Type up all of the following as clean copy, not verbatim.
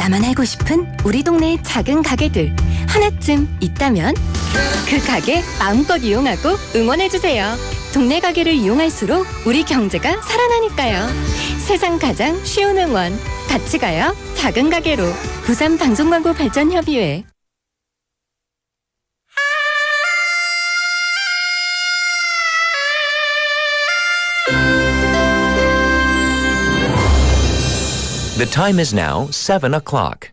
나만 알고 싶은 우리 동네의 작은 가게들 하나쯤 있다면 그 가게 마음껏 이용하고 응원해주세요. 동네 가게를 이용할수록 우리 경제가 살아나니까요. 세상 가장 쉬운 응원 같이 가요. 작은 가게로 부산 방송광고 발전협의회. The time is now 7 o'clock.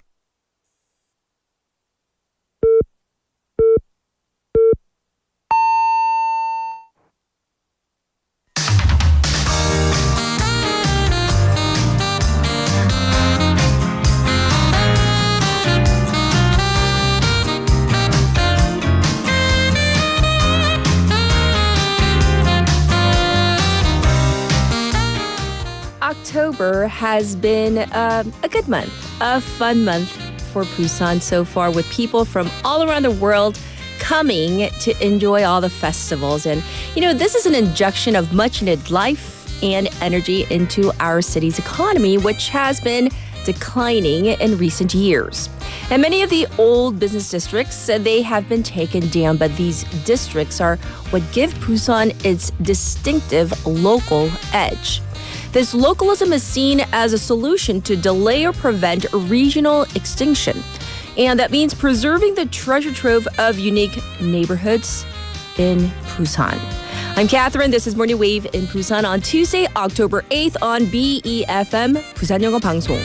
October has been a good month, a fun month for Busan so far, with people from all around the world coming to enjoy all the festivals. And, this is an injection of much-needed life and energy into our city's economy, which has been declining in recent years. And many of the old business districts, they have been taken down, but these districts are what give Busan its distinctive local edge. This localism is seen as a solution to delay or prevent regional extinction. And that means preserving the treasure trove of unique neighborhoods in Busan. I'm Catherine. This is Morning Wave in Busan on Tuesday, October 8th on BEFM, 부산 영어 방송.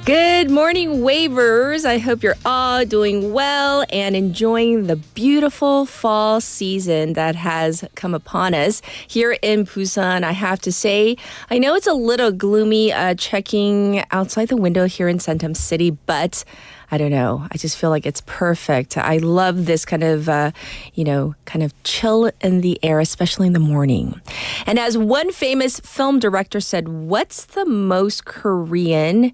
Good morning, Wavers. I hope you're all doing well and enjoying the beautiful fall season that has come upon us here in Busan. I have to say, I know it's a little gloomy checking outside the window here in Santam City, but I don't know. I just feel like it's perfect. I love this kind of chill in the air, especially in the morning. And as one famous film director said, what's the most Korean,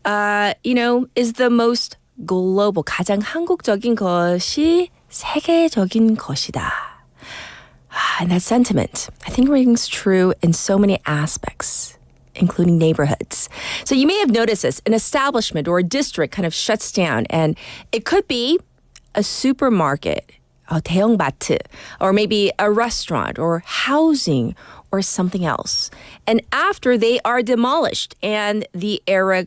is the most global, 가장 한국적인 것이 세계적인 것이다. And that sentiment, I think, rings true in so many aspects, including neighborhoods. So you may have noticed this, an establishment or a district kind of shuts down, and it could be a supermarket, a 대형마트, or maybe a restaurant or housing or something else. And after they are demolished and the area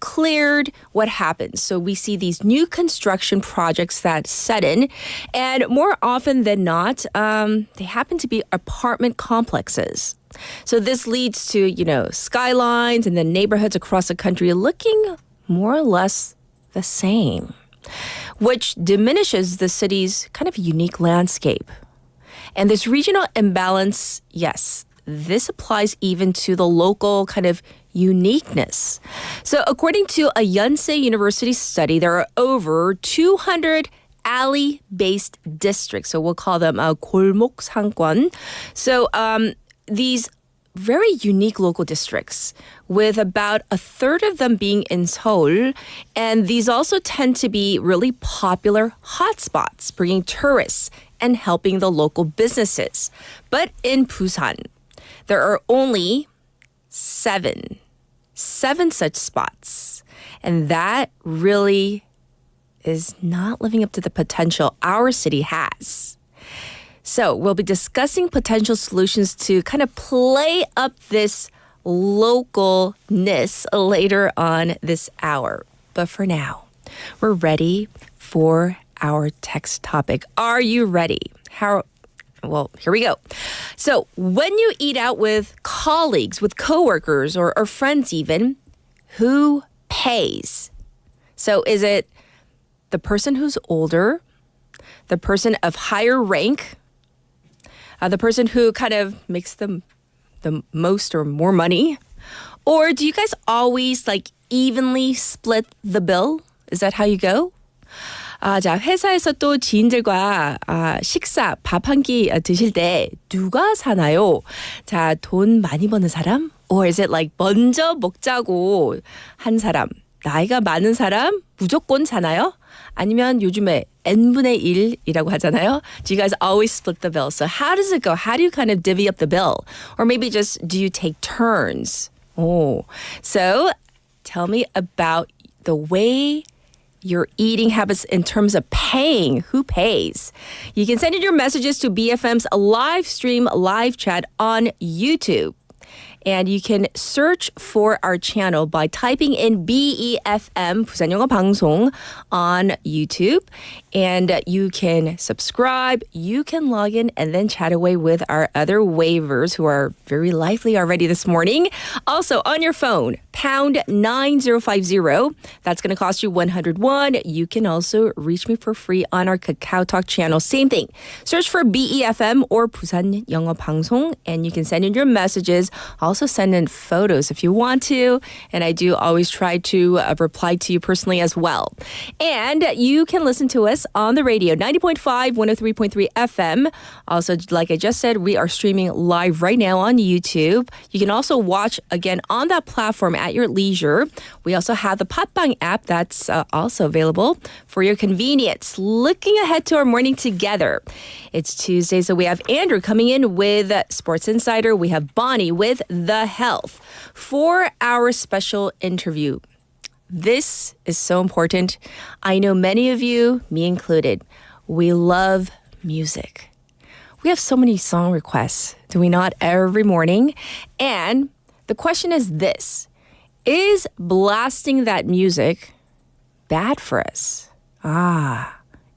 cleared, what happens? So we see these new construction projects that set in, and more often than not, they happen to be apartment complexes. So this leads to, skylines and then neighborhoods across the country looking more or less the same, which diminishes the city's kind of unique landscape. And this regional imbalance, yes, this applies even to the local kind of uniqueness. So according to a Yonsei University study, there are over 200 alley-based districts. So we'll call them 골목 상권. So these very unique local districts, with about a third of them being in Seoul. And these also tend to be really popular hotspots, bringing tourists and helping the local businesses. But in Busan, there are only seven such spots. And that really is not living up to the potential our city has. So we'll be discussing potential solutions to kind of play up this localness later on this hour. But for now, we're ready for our text topic. Are you ready? Well, here we go. So when you eat out with colleagues, with coworkers, or friends even, who pays? So is it the person who's older, the person of higher rank, the person who kind of makes the most or more money? Or do you guys always evenly split the bill? Is that how you go? 자, 회사에서 또 지인들과 식사, 밥 한 끼 드실 때 누가 사나요? 자, 돈 많이 버는 사람? Or is it 먼저 먹자고 한 사람? 나이가 많은 사람 무조건 사나요? 아니면 요즘에 n분의 1이라고 하잖아요. Do you guys always split the bill? So how does it go? How do you kind of divvy up the bill? Or maybe just do you take turns? Oh, so tell me about the way your eating habits in terms of paying. Who pays? You can send in your messages to BFM's live stream, live chat on YouTube. And you can search for our channel by typing in BEFM, 부산 영어 방송, on YouTube. And you can subscribe, you can log in, and then chat away with our other wavers who are very lively already this morning. Also, on your phone, pound 9050. That's going to cost you 101. You can also reach me for free on our Kakao Talk channel. Same thing. Search for BEFM or 부산 영어 방송, and you can send in your messages. Also send in photos if you want to. And I do always try to reply to you personally as well. And you can listen to us on the radio, 90.5, 103.3 FM. Also, like I just said, we are streaming live right now on YouTube. You can also watch again on that platform at your leisure. We also have the Patbang app that's also available for your convenience. Looking ahead to our morning together. It's Tuesday, so we have Andrew coming in with Sports Insider. We have Bonnie with The Health for our special interview. This is so important. I know many of you, me included, we love music. We have so many song requests, do we not, every morning? And the question is this: is blasting that music bad for us?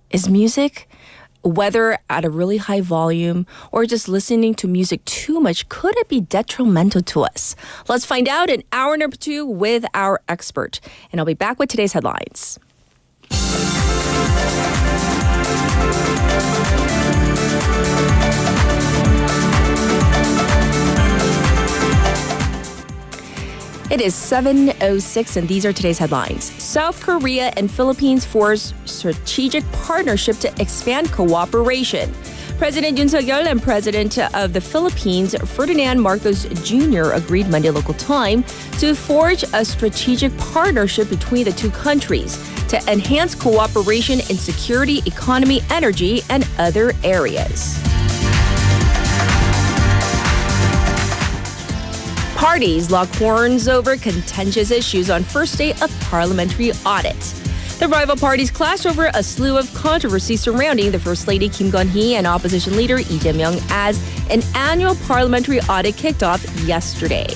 Is music, whether at a really high volume or just listening to music too much, could it be detrimental to us? Let's find out in hour number 2 with our expert. And I'll be back with today's headlines. It is 7:06, and these are today's headlines. South Korea and Philippines force strategic partnership to expand cooperation. President Yoon Suk-yeol and President of the Philippines, Ferdinand Marcos Jr., agreed Monday local time to forge a strategic partnership between the two countries to enhance cooperation in security, economy, energy, and other areas. Parties lock horns over contentious issues on first day of parliamentary audit. The rival parties clash over a slew of controversies surrounding the First Lady Kim Gun-hee and opposition leader Lee Jae-myung as an annual parliamentary audit kicked off yesterday.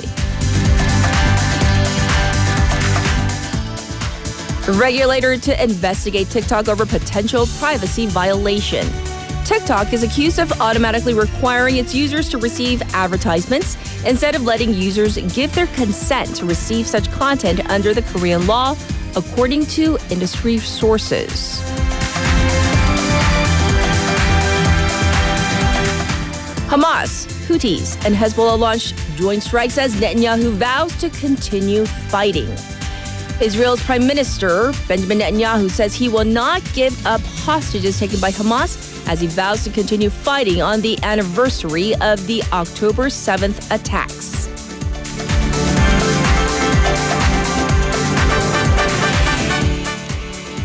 Regulator to investigate TikTok over potential privacy violation. TikTok is accused of automatically requiring its users to receive advertisements instead of letting users give their consent to receive such content under the Korean law, according to industry sources. Hamas, Houthis, and Hezbollah launched joint strikes as Netanyahu vows to continue fighting. Israel's Prime Minister Benjamin Netanyahu says he will not give up hostages taken by Hamas as he vows to continue fighting on the anniversary of the October 7th attacks.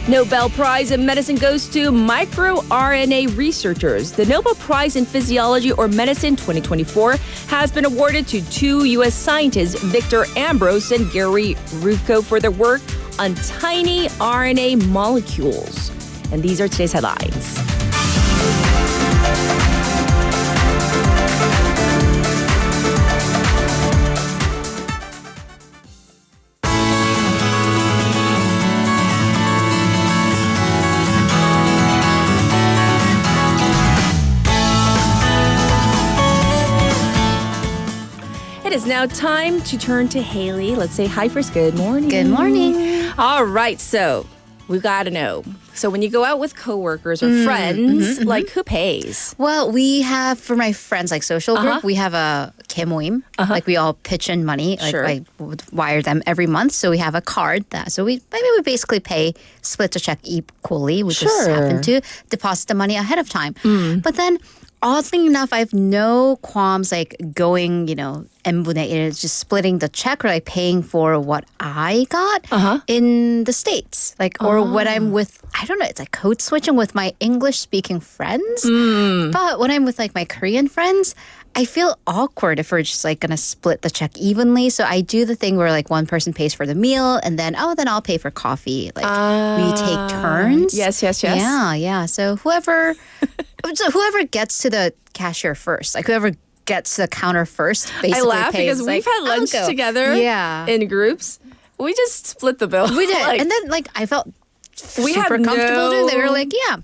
Nobel Prize in Medicine goes to microRNA researchers. The Nobel Prize in Physiology or Medicine 2024 has been awarded to 2 U.S. scientists, Victor Ambrose and Gary Ruvko, for their work on tiny RNA molecules. And these are today's headlines. It is now time to turn to Haley. Let's say hi first. Good morning. Good morning. All right, so we got to know. So when you go out with coworkers or friends, like who pays? Well, we have, for my friends, like social group, we have a 개모임. Like we all pitch in money. Like Sure. I would wire them every month. So we have a card that, so we basically pay, split the check equally. We just Sure. happen to deposit the money ahead of time. But then oddly enough, I have no qualms like going, n분의 1, just splitting the check or like paying for what I got in the States. Like, or when I'm with, I don't know, it's like code switching with my English speaking friends. But when I'm with like my Korean friends, I feel awkward if we're just like gonna split the check evenly. So I do the thing where like one person pays for the meal and then I'll pay for coffee. Like we take turns. Yes. Yeah. So whoever gets to the cashier first, like whoever gets to the counter first, basically I laugh pays. because Like, we've had lunch I'll go. together Yeah. in groups. We just split the bill. We did. Like, And then like I felt We super have comfortable doing that. We were no- like, yeah.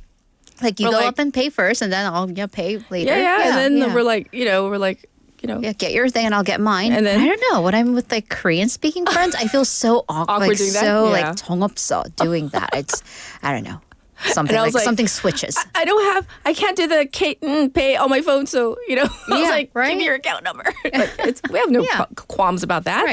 Like you We're go like- up and pay first and then I'll pay later. yeah. And then we're like, yeah, get your thing and I'll get mine. And then- I don't know, when I'm with like Korean speaking friends, I feel so awkward, Awkward like doing that? so Yeah. like 정없어 doing that. It's I don't know. Something And I was like, something switches. I can't do the pay on my phone. So, I was Yeah, like, right? give me your account number. But we have no Yeah. qualms about that.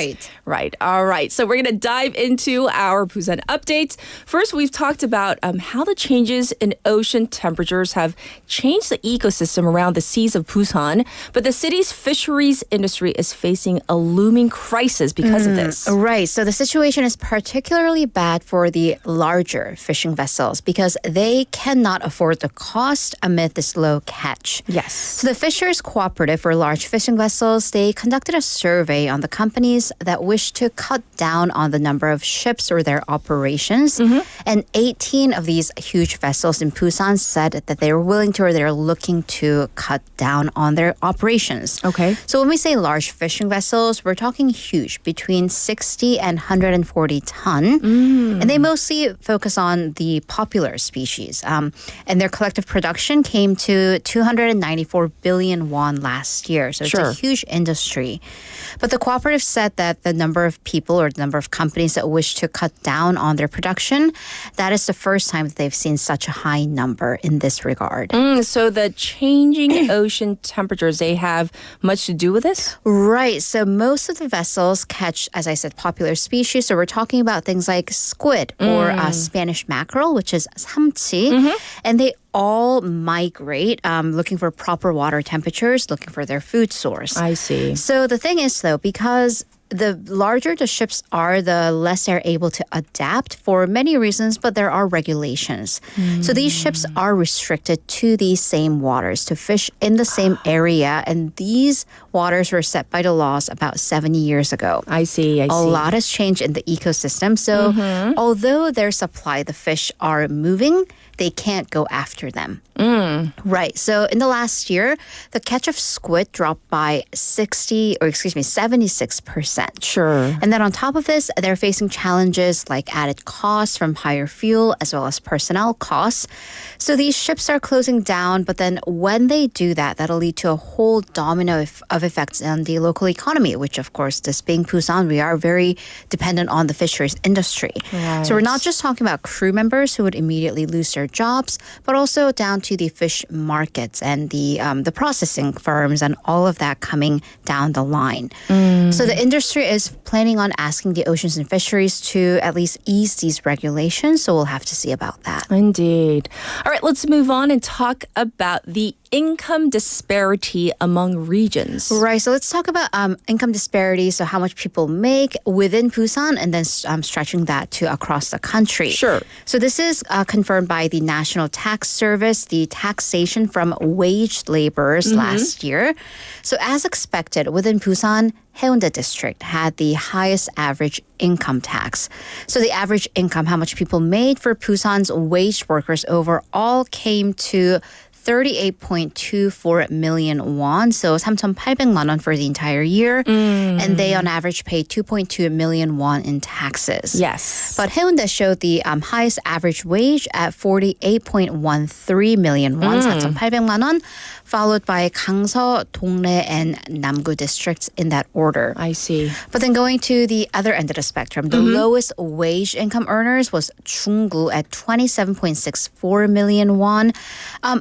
Right. All right. So we're going to dive into our Busan updates. First, we've talked about how the changes in ocean temperatures have changed the ecosystem around the seas of Busan. But the city's fisheries industry is facing a looming crisis because of this. Right. So the situation is particularly bad for the larger fishing vessels because they cannot afford the cost amid this low catch. Yes. So the Fishers Cooperative for Large Fishing Vessels, they conducted a survey on the companies that wish to cut down on the number of ships or their operations. And 18 of these huge vessels in Busan said that they were willing to or they're looking to cut down on their operations. Okay. So when we say large fishing vessels, we're talking huge, between 60 and 140 ton. And they mostly focus on the popular species. And their collective production came to 294 billion won last year. So it's Sure. a huge industry. But the cooperative said that the number of people or the number of companies that wish to cut down on their production, that is the first time that they've seen such a high number in this regard. So the changing ocean temperatures, they have much to do with this? Right. So most of the vessels catch, as I said, popular species. So we're talking about things like squid or Spanish mackerel, which is samchi. And they all migrate looking for proper water temperatures, looking for their food source. I see. So the thing is, though, because the larger the ships are, the less they're able to adapt for many reasons, but there are regulations. So these ships are restricted to these same waters to fish in the same area. And these waters were set by the laws about 70 years ago. I see. A lot has changed in the ecosystem. So although their supply, the fish are moving, they can't go after them. Right. So in the last year, the catch of squid dropped by 76%. Sure. And then on top of this, they're facing challenges like added costs from higher fuel as well as personnel costs. So these ships are closing down, but then when they do that, that'll lead to a whole domino of effects on the local economy, which of course, this being Busan, we are very dependent on the fisheries industry. So we're not just talking about crew members who would immediately lose their jobs, but also down to the fish markets and the processing firms and all of that coming down the line. So the industry is planning on asking the oceans and fisheries to at least ease these regulations. So we'll have to see about that. Indeed. All right, let's move on and talk about the income disparity among regions. Right. So let's talk about income disparity. So how much people make within Busan and then stretching that to across the country. Sure. So this is confirmed by the National Tax Service, the taxation from waged laborers last year. So as expected, within Busan, Haeundae district had the highest average income tax. So the average income, how much people made for Busan's waged workers overall came to 38.24 million won, so 3,800만 won for the entire year. And they on average paid 2.2 million won in taxes. Yes. But Haeundae showed the highest average wage at 48.13 million won, 4,800만 won, followed by Gangseo, Dongdae, and Namgu districts in that order. I see. But then going to the other end of the spectrum, the lowest wage income earners was Chunggu at 27.64 million won.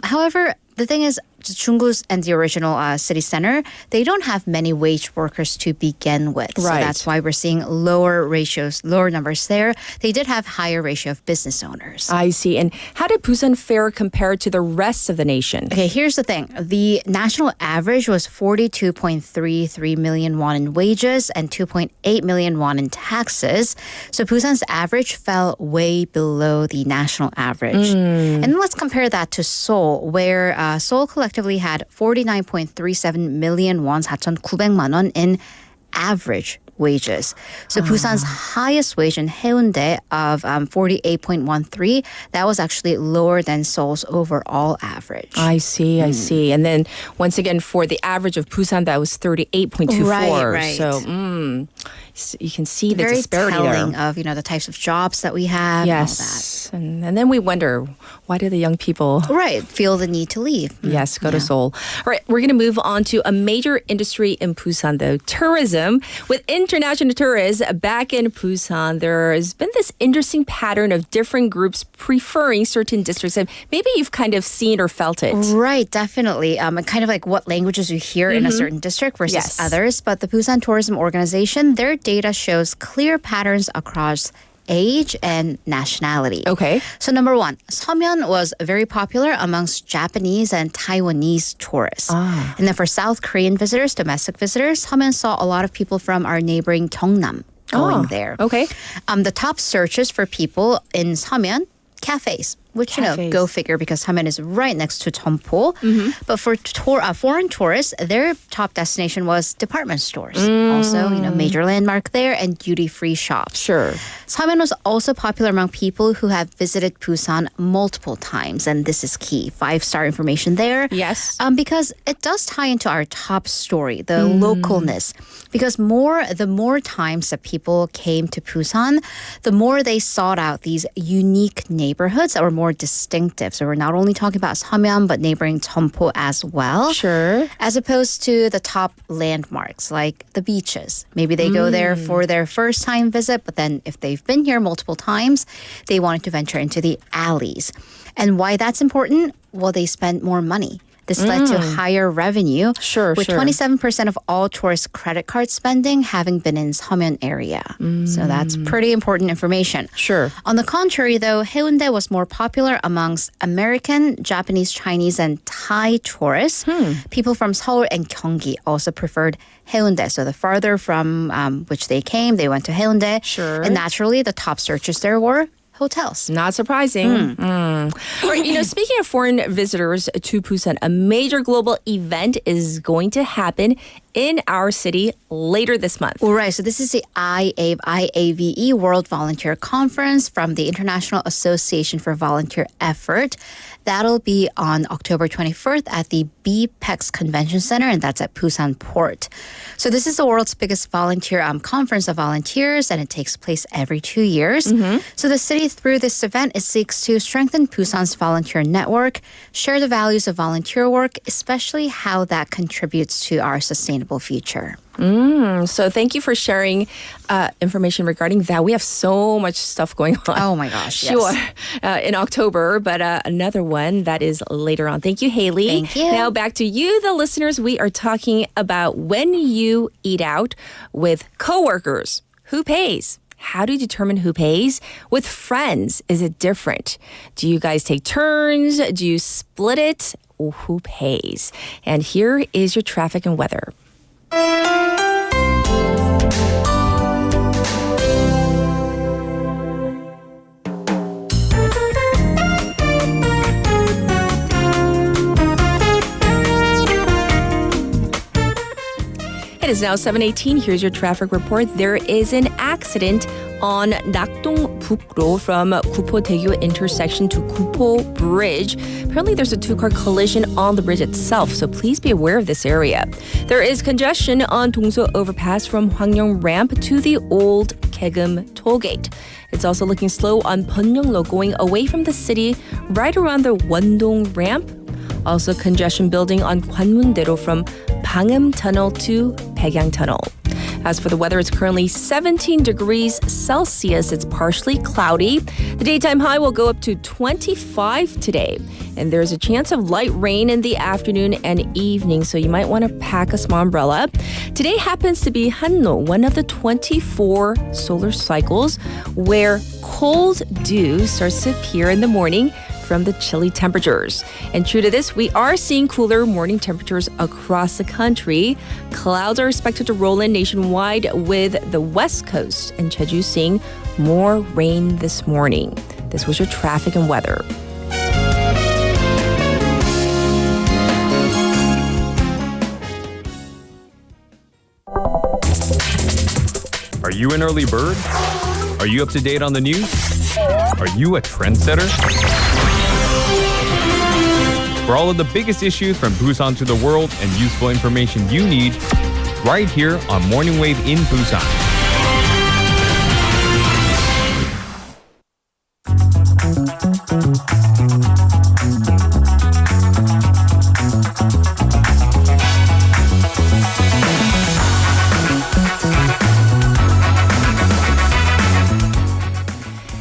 However, the thing is, Chunggus and the original city center, they don't have many wage workers to begin with. So Right. that's why we're seeing lower ratios, lower numbers there. They did have higher ratio of business owners. I see. And how did Busan fare compare to the rest of the nation? Okay, here's the thing. The national average was 42.33 million won in wages and 2.8 million won in taxes. So Busan's average fell way below the national average. And let's compare that to Seoul, where Seoul collectively had 49.37 million won, 4,900만 원 in average wages. So Busan's highest wage in Haeundae of 48.13, that was actually lower than Seoul's overall average. I see, I see. And then once again, for the average of Busan, that was 38.24. Right. So you can see the Very disparity telling there. of, the types of jobs that we have and all that. Yes. And then we wonder, why do the young people Right, feel the need to leave. Yes, go to Seoul. All right, we're going to move on to a major industry in Busan, though, tourism. With international tourists back in Busan, there's been this interesting pattern of different groups preferring certain districts. And maybe you've kind of seen or felt it. Right, definitely. And kind of like what languages you hear in a certain district versus Yes. others. But the Busan Tourism Organization, their data shows clear patterns across age and nationality. Okay. So number one, Seomyeon was very popular amongst Japanese and Taiwanese tourists. And then for South Korean visitors, domestic visitors, Seomyeon saw a lot of people from our neighboring Gyeongnam going there. Okay. The top searches for people in Seomyeon, cafes. Which, Cafes. go figure because Seomyeon is right next to Cheonpo. But for foreign tourists, their top destination was department stores. Also, major landmark there and duty-free shops. Sure. Seomyeon was also popular among people who have visited Busan multiple times. And this is key. 5-star information there. Yes. Because it does tie into our top story, the localness. Because the more times that people came to Busan, the more they sought out these unique neighborhoods that were more distinctive. So we're not only talking about Seomyeon, but neighboring Cheonpo as well. Sure. As opposed to the top landmarks, like the beaches. Maybe they go there for their first time visit, but then if they've been here multiple times, they wanted to venture into the alleys. And why that's important? Well, they spend more money. This led to higher revenue, Sure, with sure. 27% of all tourist credit card spending having been in Seomyeon area. So that's pretty important information. Sure. On the contrary, though, Haeundae was more popular amongst American, Japanese, Chinese, and Thai tourists. People from Seoul and Gyeonggi also preferred Haeundae. So the farther from which they came, they went to Haeundae. Sure. And naturally, the top searches there were hotels. Not surprising. All right, speaking of foreign visitors to Busan, a major global event is going to happen in our city later this month. All right, so this is the IAVE World Volunteer Conference from the International Association for Volunteer Effort. That'll be on October 21st at the BPEX Convention Center, and that's at Busan Port. So this is the world's biggest volunteer conference of volunteers, and it takes place every 2 years. So the city, through this event, it seeks to strengthen Busan's volunteer network, share the values of volunteer work, especially how that contributes to our sustainable future. So thank you for sharing information regarding that. We have so much stuff going on. Oh my gosh, yes. Sure. In October, but another one that is later on. Thank you, Haley. Thank you. Now back to you, the listeners. We are talking about when you eat out with coworkers. Who pays? How do you determine who pays? With friends, is it different? Do you guys take turns? Do you split it? Or who pays? And here is your traffic and weather. It is now 7:18. Here's your traffic report. There is an accident on Nakdong-Bukro from Gupo-Daegu intersection to Gupo Bridge. Apparently, there's a 2-car collision on the bridge itself, so please be aware of this area. There is congestion on Dongso Overpass from Hwangryong Ramp to the Old Kegum Tollgate. It's also looking slow on Beonyeonglo going away from the city right around the Wondong Ramp. Also congestion building on Gwanmun-daero from Pangnam Tunnel to Baekyang Tunnel. As for the weather, it's currently 17 degrees Celsius. It's partially cloudy. The daytime high will go up to 25 today. and there's a chance of light rain in the afternoon and evening, so you might want to pack a small umbrella. Today happens to be Hanno, one of the 24 solar cycles where cold dew starts to appear in the morning from the chilly temperatures. And true to this, we are seeing cooler morning temperatures across the country. Clouds are expected to roll in nationwide, with the West Coast and Jeju seeing more rain this morning. This was your traffic and weather. Are you an early bird? Are you up to date on the news? Are you a trendsetter? For all of the biggest issues from Busan to the world and useful information you need, right here on Morning Wave in Busan.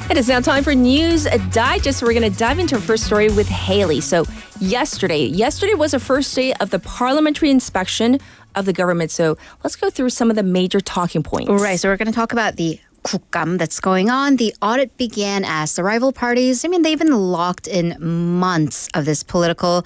It is now time for News Digest. We're going to dive into our first story with Haley. So yesterday was the first day of the parliamentary inspection of the government. So let's go through some of the major talking points. Right, so we're going to talk about the 국감 that's going on. The audit began as the rival parties, they've been locked in months of this political,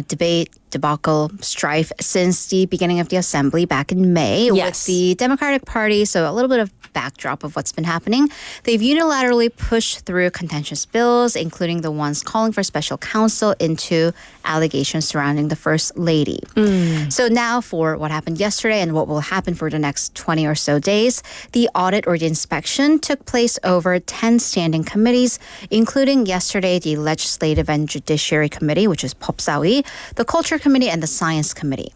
debate, debacle, strife since the beginning of the assembly back in May with the Democratic Party. So a little bit of backdrop of what's been happening. They've unilaterally pushed through contentious bills, including the ones calling for special counsel into allegations surrounding the First Lady. So now for what happened yesterday and what will happen for the next 20 or so days, the audit or the inspection took place over 10 standing committees, including yesterday the Legislative and Judiciary Committee, which is Popsawi, the Culture Committee, and the Science Committee.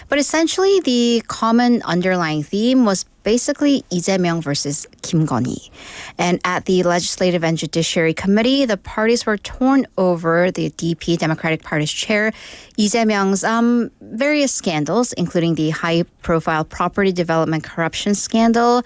But essentially, the common underlying theme was basically Lee Jae-myung versus Kim Gon-hee. And at the Legislative and Judiciary Committee, the parties were torn over the DP, Democratic Party's chair, Lee Jae-myung's various scandals, including the high-profile property development corruption scandal,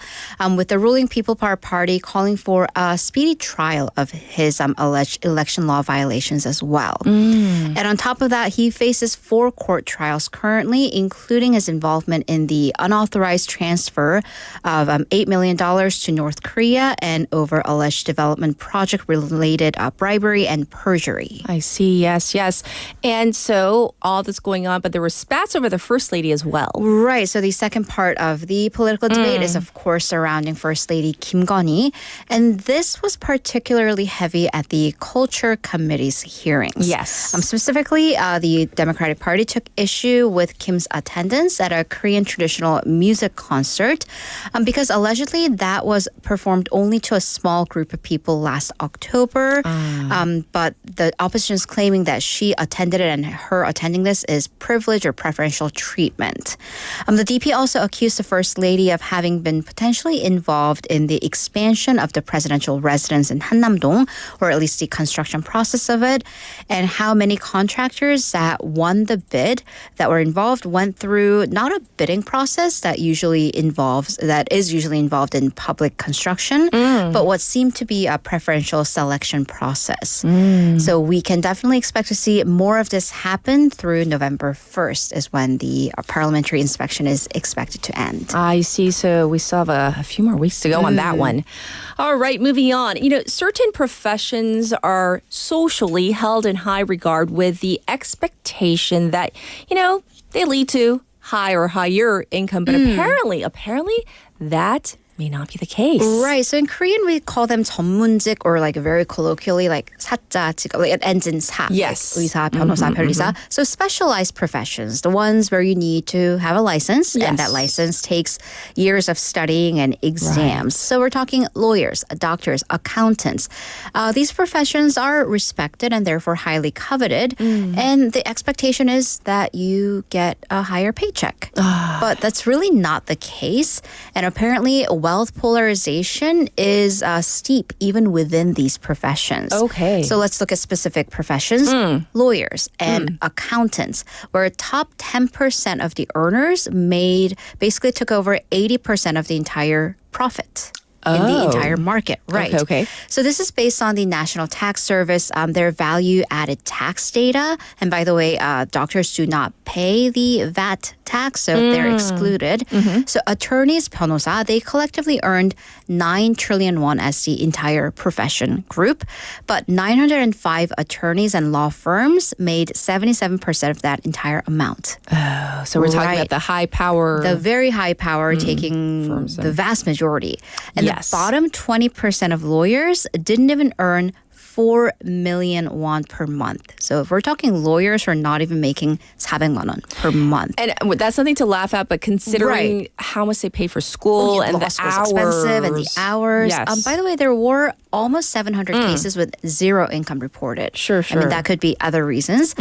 with the ruling People Power Party calling for a speedy trial of his alleged election law violations as well. And on top of that, he faces 4 court trials currently, including his involvement in the unauthorized transfer of $8 million to North Korea and over alleged development project-related bribery and perjury. I see, yes. And so all this going on, but there were spats over the First Lady as well. Right. So the second part of the political debate is, of course, surrounding First Lady Kim Gon-hee. And this was particularly heavy at the Culture Committee's hearings. Yes. Specifically, the Democratic Party took issue with Kim's attendance at a Korean traditional music concert because allegedly that was performed only to a small group of people last October. But the opposition is claiming that she attended it and her attending this is privilege or preferential treatment. The DP also accused the First Lady of having been potentially involved in the expansion of the presidential residence in Hannam-dong, or at least the construction process of it, and how many contractors that won the bid that were involved went through not a bidding process that is usually involved in public construction, but what seemed to be a preferential selection process. So we can definitely expect to see more of this happen through November 1st is when the parliamentary inspection is expected to end. I see. So we still have a few more weeks to go on that one. All right, moving on. Certain professions are socially held in high regard with the expectation that, they lead to higher income. But apparently that may not be the case. Right. So in Korean, we call them 전문직, or like very colloquially, like 사자, like it ends in 사. Yes. Like 의사, 변호사, 변리사. So specialized professions, the ones where you need to have a license, and that license takes years of studying and exams. So we're talking lawyers, doctors, accountants. These professions are respected and therefore highly coveted. And the expectation is that you get a higher paycheck. But that's really not the case. And apparently, wealth polarization is steep even within these professions. Okay. So let's look at specific professions. Lawyers and accountants, where top 10% of the earners basically took over 80% of the entire profit. in the Oh. entire market. Right. Okay. So this is based on the National Tax Service, their value-added tax data. And by the way, doctors do not pay the VAT tax, so they're excluded. So attorneys, 변호사, they collectively earned 9 trillion won as the entire profession group. But 905 attorneys and law firms made 77% of that entire amount. So we're talking Right. about the high power. The very high power taking the vast majority. And Yes. the bottom 20% of lawyers didn't even earn 4 million won per month. So if we're talking lawyers who are not even making 400만 원 per month. and that's something to laugh at, but considering how much they pay for school and law the school's hours. expensive and the hours. Yes. By the way, there were almost 700 cases with zero income reported. Sure, I mean, sure. that could be other reasons.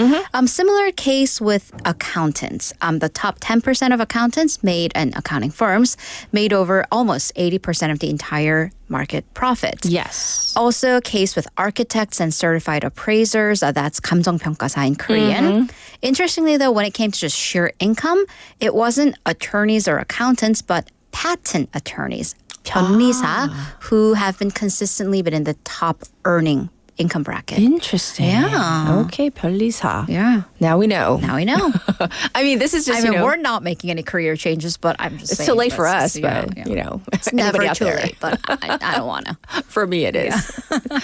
Similar case with accountants. The top 10% of accountants made, and accounting firms, made over almost 80% of the entire market profit. Yes. Also, a case with architects and certified appraisers. That's 감정평가사 in Korean. Interestingly, though, when it came to just sheer income, it wasn't attorneys or accountants, but patent attorneys, 변리사, who have been consistently been in the top earning income bracket. Interesting. Yeah. Okay, 변리사. Yeah. Now we know. Now we know. I mean, this is just, I mean, you know, we're not making any career changes, but I'm just it's saying. too late for that's us, just, but, you know, It's never anybody out too there. late, but I don't want to. For me, it is.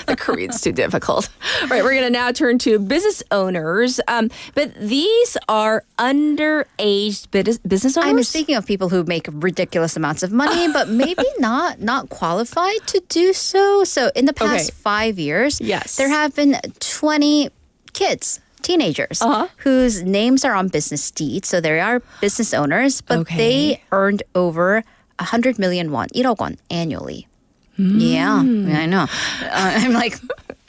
The Korean's too difficult. All right, we're going to now turn to business owners. But these are underage business owners? I'm speaking of people who make ridiculous amounts of money, but maybe not qualified to do so. So in the past Okay. 5 years, Yes. there have been 20 kids, teenagers, whose names are on business deeds. So they are business owners, but Okay. they earned over 100 million won, 1억 won annually. Yeah, I know. I'm like,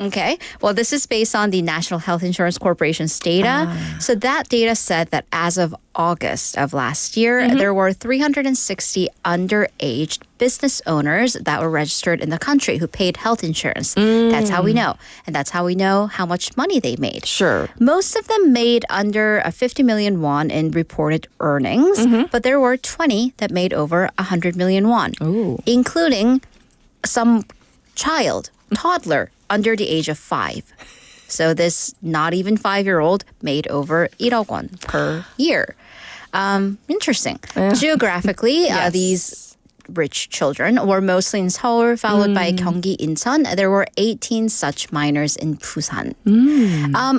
okay. Well, this is based on the National Health Insurance Corporation's data. So that data said that as of August of last year, there were 360 underage business owners that were registered in the country who paid health insurance. That's how we know. And that's how we know how much money they made. Sure. Most of them made under 50 million won in reported earnings, but there were 20 that made over 100 million won, including some child, toddler, under the age of 5. So this not even 5-year-old made over 1억 won per year. Interesting. Geographically, these rich children were mostly in Seoul, followed by Gyeonggi, Incheon. There were 18 such minors in Busan.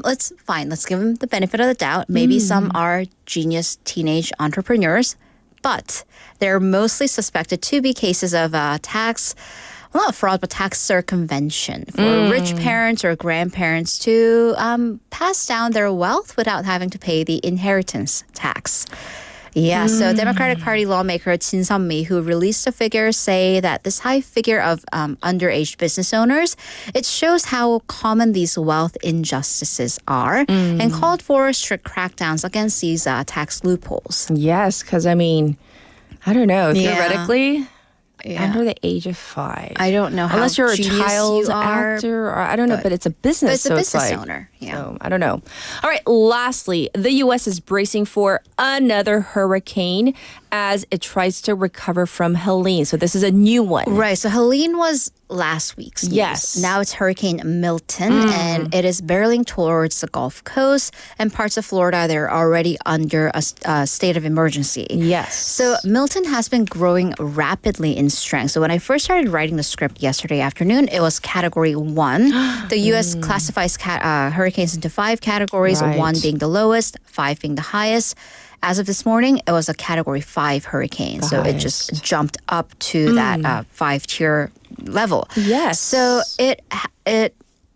Let's give them the benefit of the doubt. Maybe some are genius teenage entrepreneurs, but they're mostly suspected to be cases of tax. Well, not fraud, but tax circumvention for rich parents or grandparents to pass down their wealth without having to pay the inheritance tax. Yeah, so Democratic Party lawmaker Jin Sun-mi, who released the figures, say that this high figure of underage business owners, it shows how common these wealth injustices are, and called for strict crackdowns against these tax loopholes. Yes, because I mean, I don't know. Yeah. Theoretically, Yeah. under the age of 5. I don't know how Unless you're a genius child you are, actor, or I don't know, but it's a business. but it's a so business it's like, owner, yeah. So I don't know. All right. Lastly, the U.S. is bracing for another hurricane as it tries to recover from Helene. So this is a new one. Right. So Helene was last week's news. Yes. Now it's Hurricane Milton, and it is barreling towards the Gulf Coast and parts of Florida. They're already under a state of emergency. Yes. So Milton has been growing rapidly in strength. So when I first started writing the script yesterday afternoon, it was Category 1. The U.S. classifies hurricanes into 5 categories, Right. 1 being the lowest, 5 being the highest. As of this morning, it was a Category 5 hurricane. So it just jumped up to that 5-tier level. Yes. So it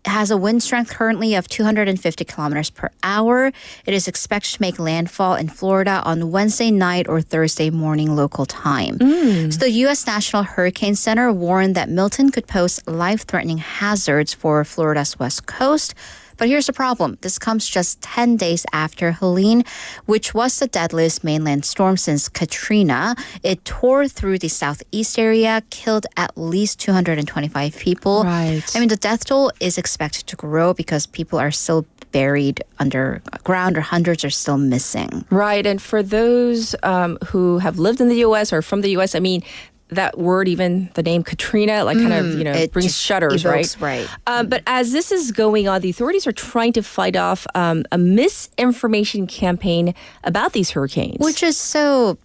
has a wind strength currently of 250 kilometers per hour. It is expected to make landfall in Florida on Wednesday night or Thursday morning local time. So the U.S. National Hurricane Center warned that Milton could pose life-threatening hazards for Florida's west coast. But here's the problem. This comes just 10 days after Helene, which was the deadliest mainland storm since Katrina. It tore through the southeast area, killed at least 225 people. Right. I mean, the death toll is expected to grow because people are still buried underground or hundreds are still missing. Right. And for those who have lived in the U.S. or from the U.S., I mean, that word, even the name Katrina, like kind of, It brings just shudders, evokes, right? right. But as this is going on, the authorities are trying to fight off a misinformation campaign about these hurricanes. Which is so,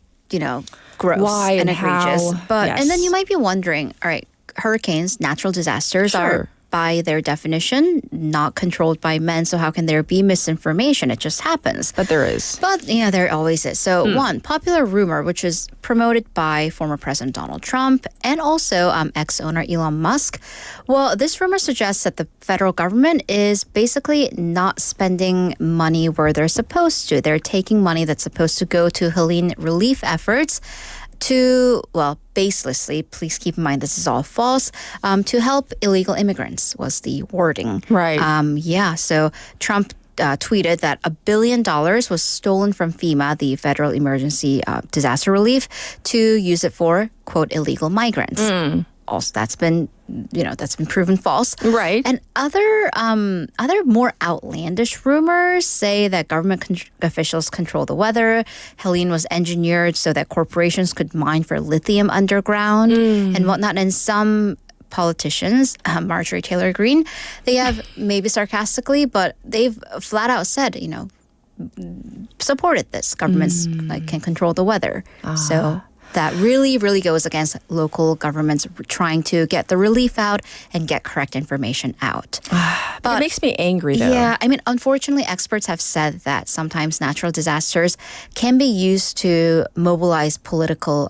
gross Why and and egregious. how? But Yes. and then you might be wondering, all right, hurricanes, natural disasters Sure. are by their definition not controlled by men, so how can there be misinformation? It just happens. But there is. But there always is. So one popular rumor, which is promoted by former President Donald Trump and also ex-owner Elon Musk. Well, this rumor suggests that the federal government is basically not spending money where they're supposed to. They're taking money that's supposed to go to Helene relief efforts to, baselessly, please keep in mind this is all false, to help illegal immigrants was the wording. Right. So Trump tweeted that $1 billion was stolen from FEMA, the Federal Emergency Disaster Relief, to use it for, quote, illegal migrants. Also, that's been proven false. Right. And other more outlandish rumors say that government officials control the weather. Helene was engineered so that corporations could mine for lithium underground and whatnot. And some politicians, Marjorie Taylor Greene, they have maybe sarcastically, but they've flat out said, supported this. Governments can control the weather. So that really, really goes against local governments trying to get the relief out and get correct information out. But it makes me angry, though. Yeah, unfortunately, experts have said that sometimes natural disasters can be used to mobilize political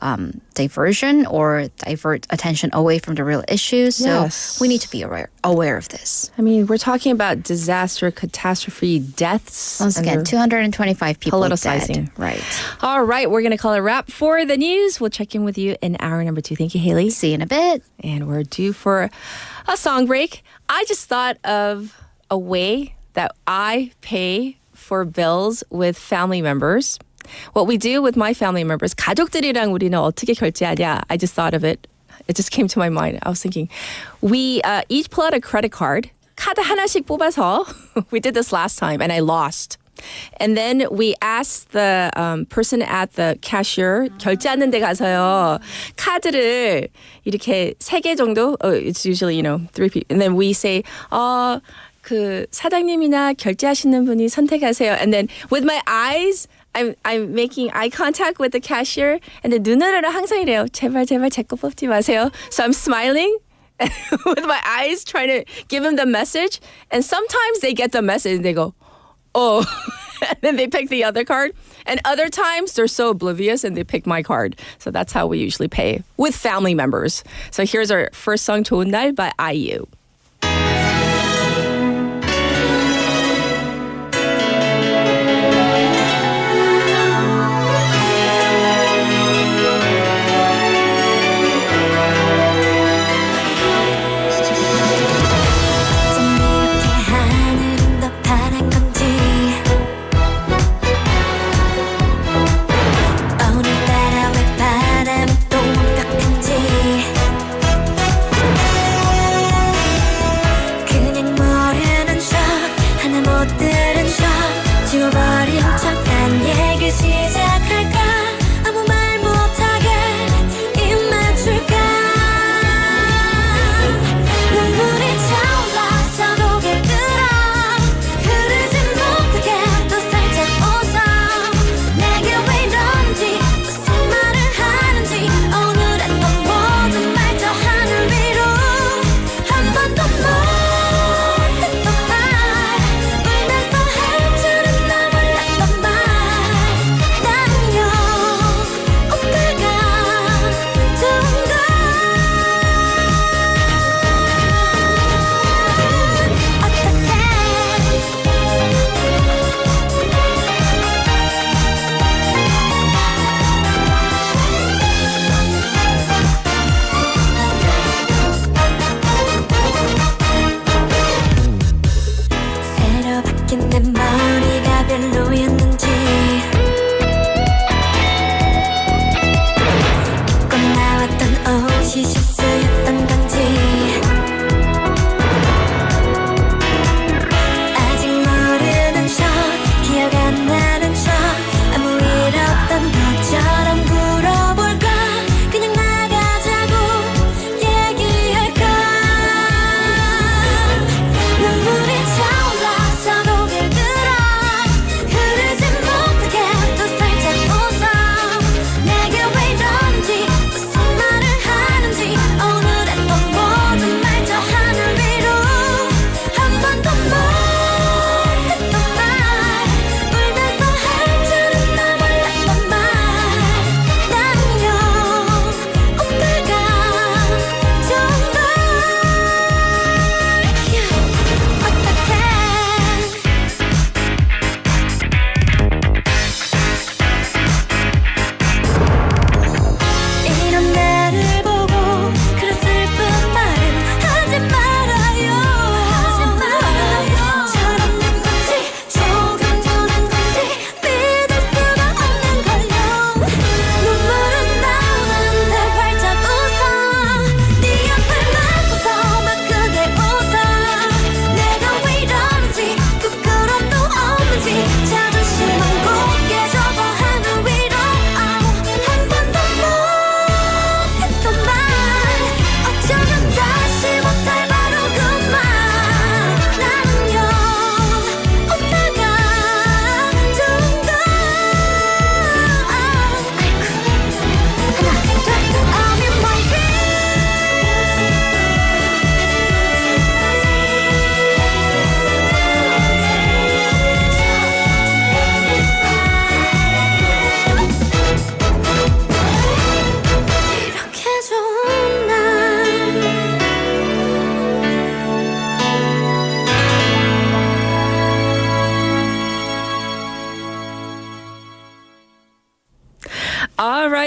diversion or divert attention away from the real issues. So Yes. we need to be aware of this. We're talking about disaster, catastrophe, deaths. Once again, and 225 people Politicizing. dead. Right. all right, we're going to call it a wrap for the news. We'll check in with you in hour number 2. Thank you, Haley. See you in a bit. And we're due for a song break. I just thought of a way that I pay for bills with family members. What we do with my family members, 가족들이랑 우리는 어떻게 결제하냐? I just thought of it. It just came to my mind. I was thinking, we each pull out a credit card. 카드 하나씩 뽑아서, we did this last time and I lost. And then we asked the person at the cashier, 결제하는 데 가서요, 카드를 이렇게 3개 정도, it's usually, 3 people. And then we say, 그 사장님이나 결제하시는 분이 선택하세요. And then with my eyes, I'm making eye contact with the cashier. And then 눈으로 항상 이래요. 제발 제 거 뽑지 마세요. So I'm smiling with my eyes trying to give them the message. And sometimes they get the message and they go, oh, and then they pick the other card. And other times they're so oblivious and they pick my card. So that's how we usually pay with family members. So here's our first song, 좋은 날 by IU.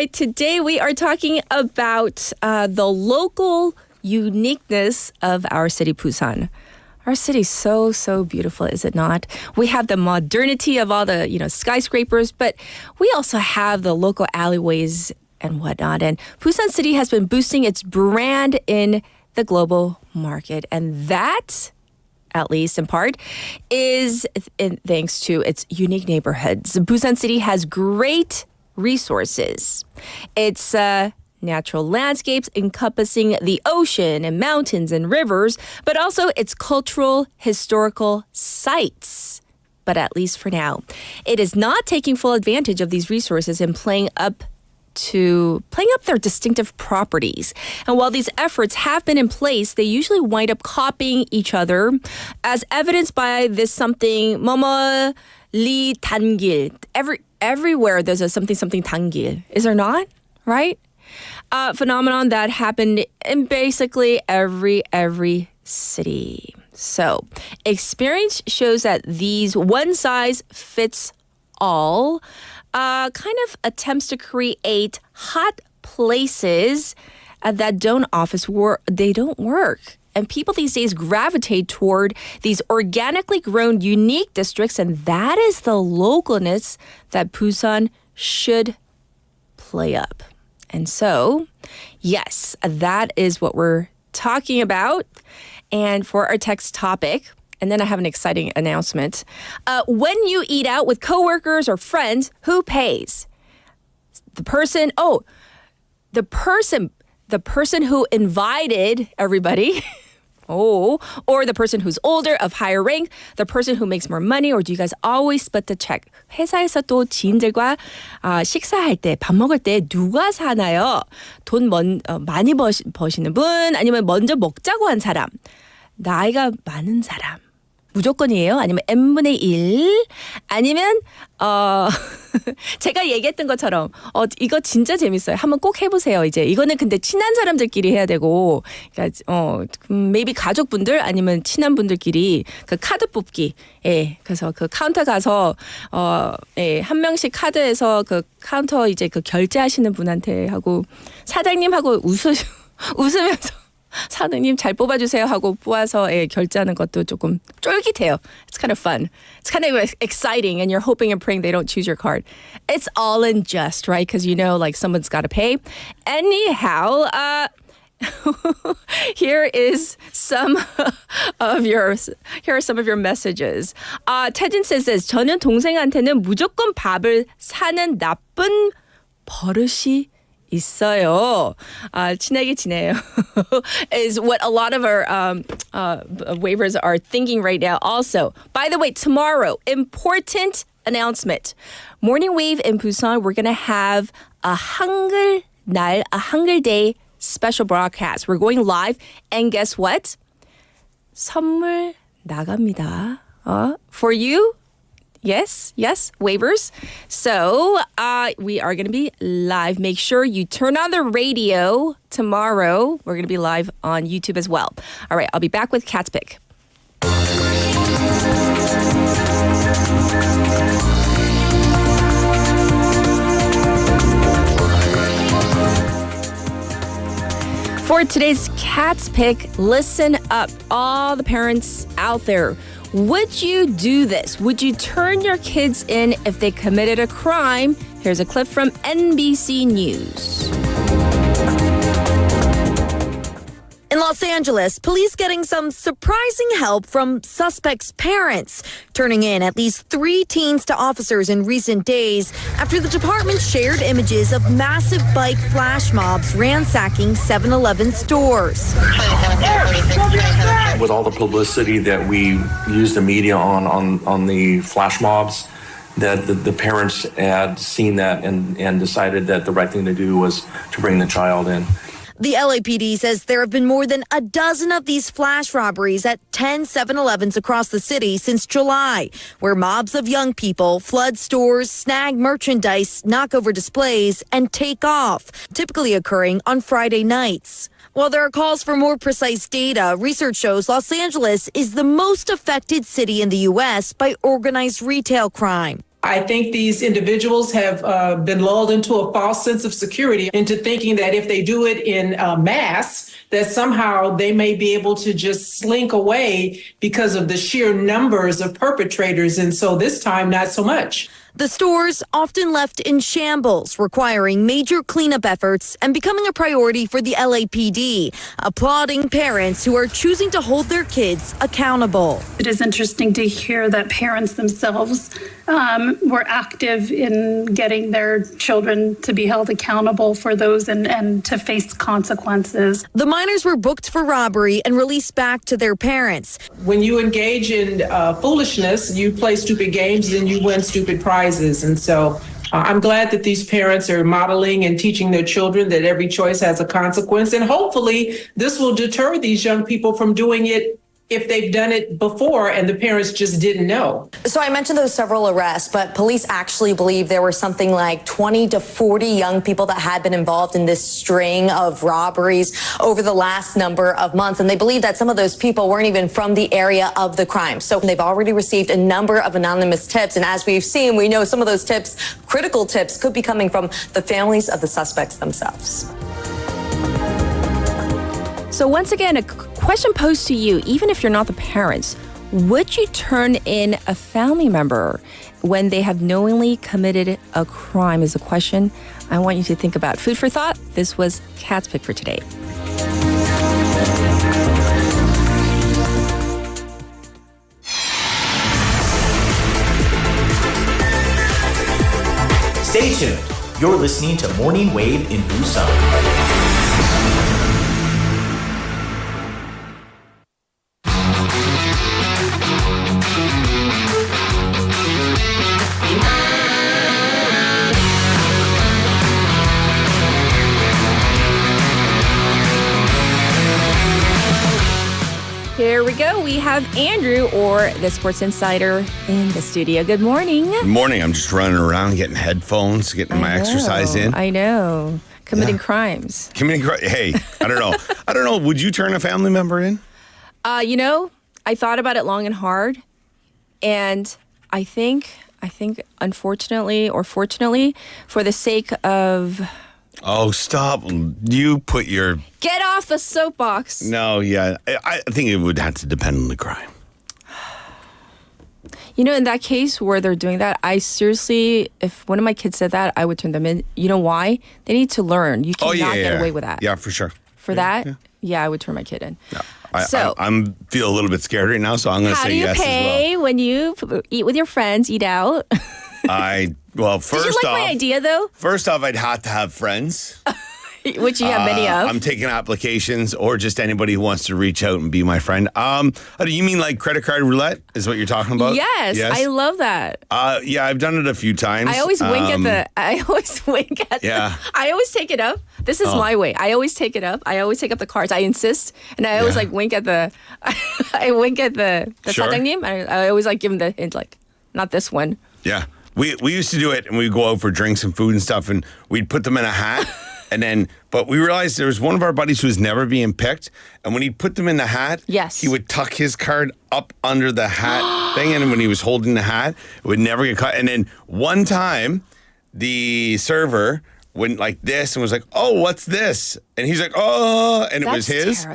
right, today we are talking about the local uniqueness of our city, Busan. Our city's so beautiful, is it not? We have the modernity of all the, skyscrapers, but we also have the local alleyways and whatnot. And Busan City has been boosting its brand in the global market. And that, at least in part, is thanks to its unique neighborhoods. Busan City has great resources. It's natural landscapes encompassing the ocean and mountains and rivers, but also its cultural, historical sites. But at least for now, it is not taking full advantage of these resources and playing up their distinctive properties. And while these efforts have been in place, they usually wind up copying each other, as evidenced by this something Momo Li Dangil. Everywhere there's a something Dangil. Is there not? Right? Phenomenon that happened in basically every city. So, experience shows that these one-size-fits-all kind of attempts to create hot places that don't work. And people these days gravitate toward these organically grown, unique districts, and that is the localness that Busan should play up. And so, yes, that is what we're talking about. And for our text topic, and then I have an exciting announcement. When you eat out with coworkers or friends, who pays? The person who invited everybody. Or the person who's older, of higher rank, the person who makes more money, or do you guys always split the check? 회사에서 또 지인들과 식사할 때, 밥 먹을 때 누가 사나요? 돈 많이 버시는 분, 아니면 먼저 먹자고 한 사람, 나이가 많은 사람. 무조건이에요? 아니면 n분의 1? 아니면 제가 얘기했던 것처럼 이거 진짜 재밌어요. 한번 꼭 해보세요. 이제 이거는 근데 친한 사람들끼리 해야 되고, 그러니까 maybe 가족분들 아니면 친한 분들끼리 그 카드 뽑기. 예, 그래서 그 카운터 가서 한 명씩 카드에서 그 카운터 이제 그 결제하시는 분한테 하고 사장님하고 웃으면서. 사장님 잘 뽑아주세요 하고 뽑아서 결제하는 것도 조금 쫄깃해요. It's kind of fun. It's kind of exciting and you're hoping and praying they don't choose your card. It's all in jest, right? Because like someone's got to pay. Anyhow, here are some of your messages. 태진 says this. 저는 동생한테는 무조건 밥을 사는 나쁜 버릇이 있어요. 친하게 지내요. is what a lot of our waivers are thinking right now also. By the way, tomorrow, important announcement. Morning Wave in Busan, we're going to have a Hangul Day special broadcast. We're going live, and guess what? 선물 나갑니다. For you. Yes, waivers. So we are going to be live. Make sure you turn on the radio tomorrow. We're going to be live on YouTube as well. All right, I'll be back with Cat's Pick. For today's Cat's Pick, listen up, all the parents out there. Would you do this? Would you turn your kids in if they committed a crime? Here's a clip from NBC News. In Los Angeles, police getting some surprising help from suspects' parents, turning in at least 3 teens to officers in recent days after the department shared images of massive bike flash mobs ransacking 7-Eleven stores. With all the publicity that we use the media on the flash mobs, that the parents had seen that and decided that the right thing to do was to bring the child in. The LAPD says there have been more than a dozen of these flash robberies at 10 7-Elevens across the city since July, where mobs of young people flood stores, snag merchandise, knock over displays, and take off, typically occurring on Friday nights. While there are calls for more precise data, research shows Los Angeles is the most affected city in the U.S. by organized retail crime. I think these individuals have been lulled into a false sense of security, into thinking that if they do it in mass, that somehow they may be able to just slink away because of the sheer numbers of perpetrators. And so this time, not so much. The stores often left in shambles, requiring major cleanup efforts and becoming a priority for the LAPD, applauding parents who are choosing to hold their kids accountable. It is interesting to hear that parents themselves were active in getting their children to be held accountable for those and to face consequences. The minors were booked for robbery and released back to their parents. When you engage in foolishness, you play stupid games and you win stupid prizes. And so I'm glad that these parents are modeling and teaching their children that every choice has a consequence. And hopefully this will deter these young people from doing it if they've done it before and the parents just didn't know. So I mentioned those several arrests, but police actually believe there were something like 20 to 40 young people that had been involved in this string of robberies over the last number of months. And they believe that some of those people weren't even from the area of the crime. So they've already received a number of anonymous tips. And as we've seen, we know some of those tips, critical tips, could be coming from the families of the suspects themselves. So once again, a question posed to you, even if you're not the parents, would you turn in a family member when they have knowingly committed a crime is a question I want you to think about. Food for thought. This was Kat's Pick for today. Stay tuned. You're listening to Morning Wave in Busan. Here we go. We have Andrew, or the Sports Insider, in the studio. Good morning. Good morning. I'm just running around getting headphones, getting my exercise in. I know. Committing crimes. Hey, I don't know. I don't know. Would you turn a family member in? I thought about it long and hard, and I think unfortunately or fortunately, for the sake of... Oh, stop. You put your... Get off the soapbox. No, yeah. I think it would have to depend on the crime. In that case where they're doing that, I seriously, if one of my kids said that, I would turn them in. You know why? They need to learn. You cannot get away with that. Yeah, for sure. For that, I would turn my kid in. No. I feel a little bit scared right now, so I'm going to say yes as well. How do you pay when you eat with your friends, eat out? First off... Did you like my idea, though? First off, I'd have to have friends. Which you have many of. I'm taking applications, or just anybody who wants to reach out and be my friend. You mean like credit card roulette is what you're talking about? Yes. I love that. Yeah, I've done it a few times. I always wink at the... Yeah. I always take it up. This is my way. I always take it up. I always take up the cards. I insist. And I always wink at the... I wink at the 사장님. I always give him the hint, not this one. Yeah. We used to do it, and we'd go out for drinks and food and stuff, and we'd put them in a hat. But we realized there was one of our buddies who was never being picked, and when he put them in the hat, he would tuck his card up under the hat thing, and when he was holding the hat, it would never get caught. And then one time, the server went like this and was like, "Oh, what's this?" And he's like, "Oh," and it was his.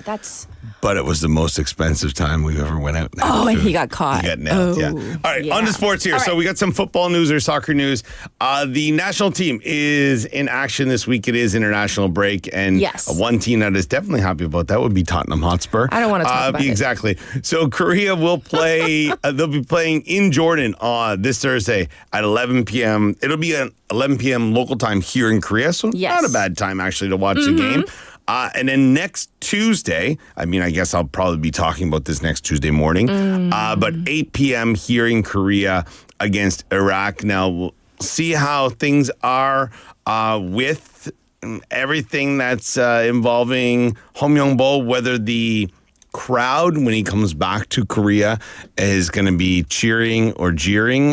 But it was the most expensive time we've ever went out. And he got caught. He got nailed, yeah. All right, on to sports here. So we got some football news or soccer news. The national team is in action this week. It is international break. And one team that is definitely happy about that would be Tottenham Hotspur. I don't want to talk about it. Exactly. So Korea will play, they'll be playing in Jordan this Thursday at 11 p.m. It'll be at 11 p.m. local time here in Korea. So not a bad time, actually, to watch the game. And then next Tuesday, I guess I'll probably be talking about this next Tuesday morning, but 8 p.m. here in Korea against Iraq. Now, we'll see how things are with everything that's involving Hong Myung-bo, whether the crowd, when he comes back to Korea, is going to be cheering or jeering.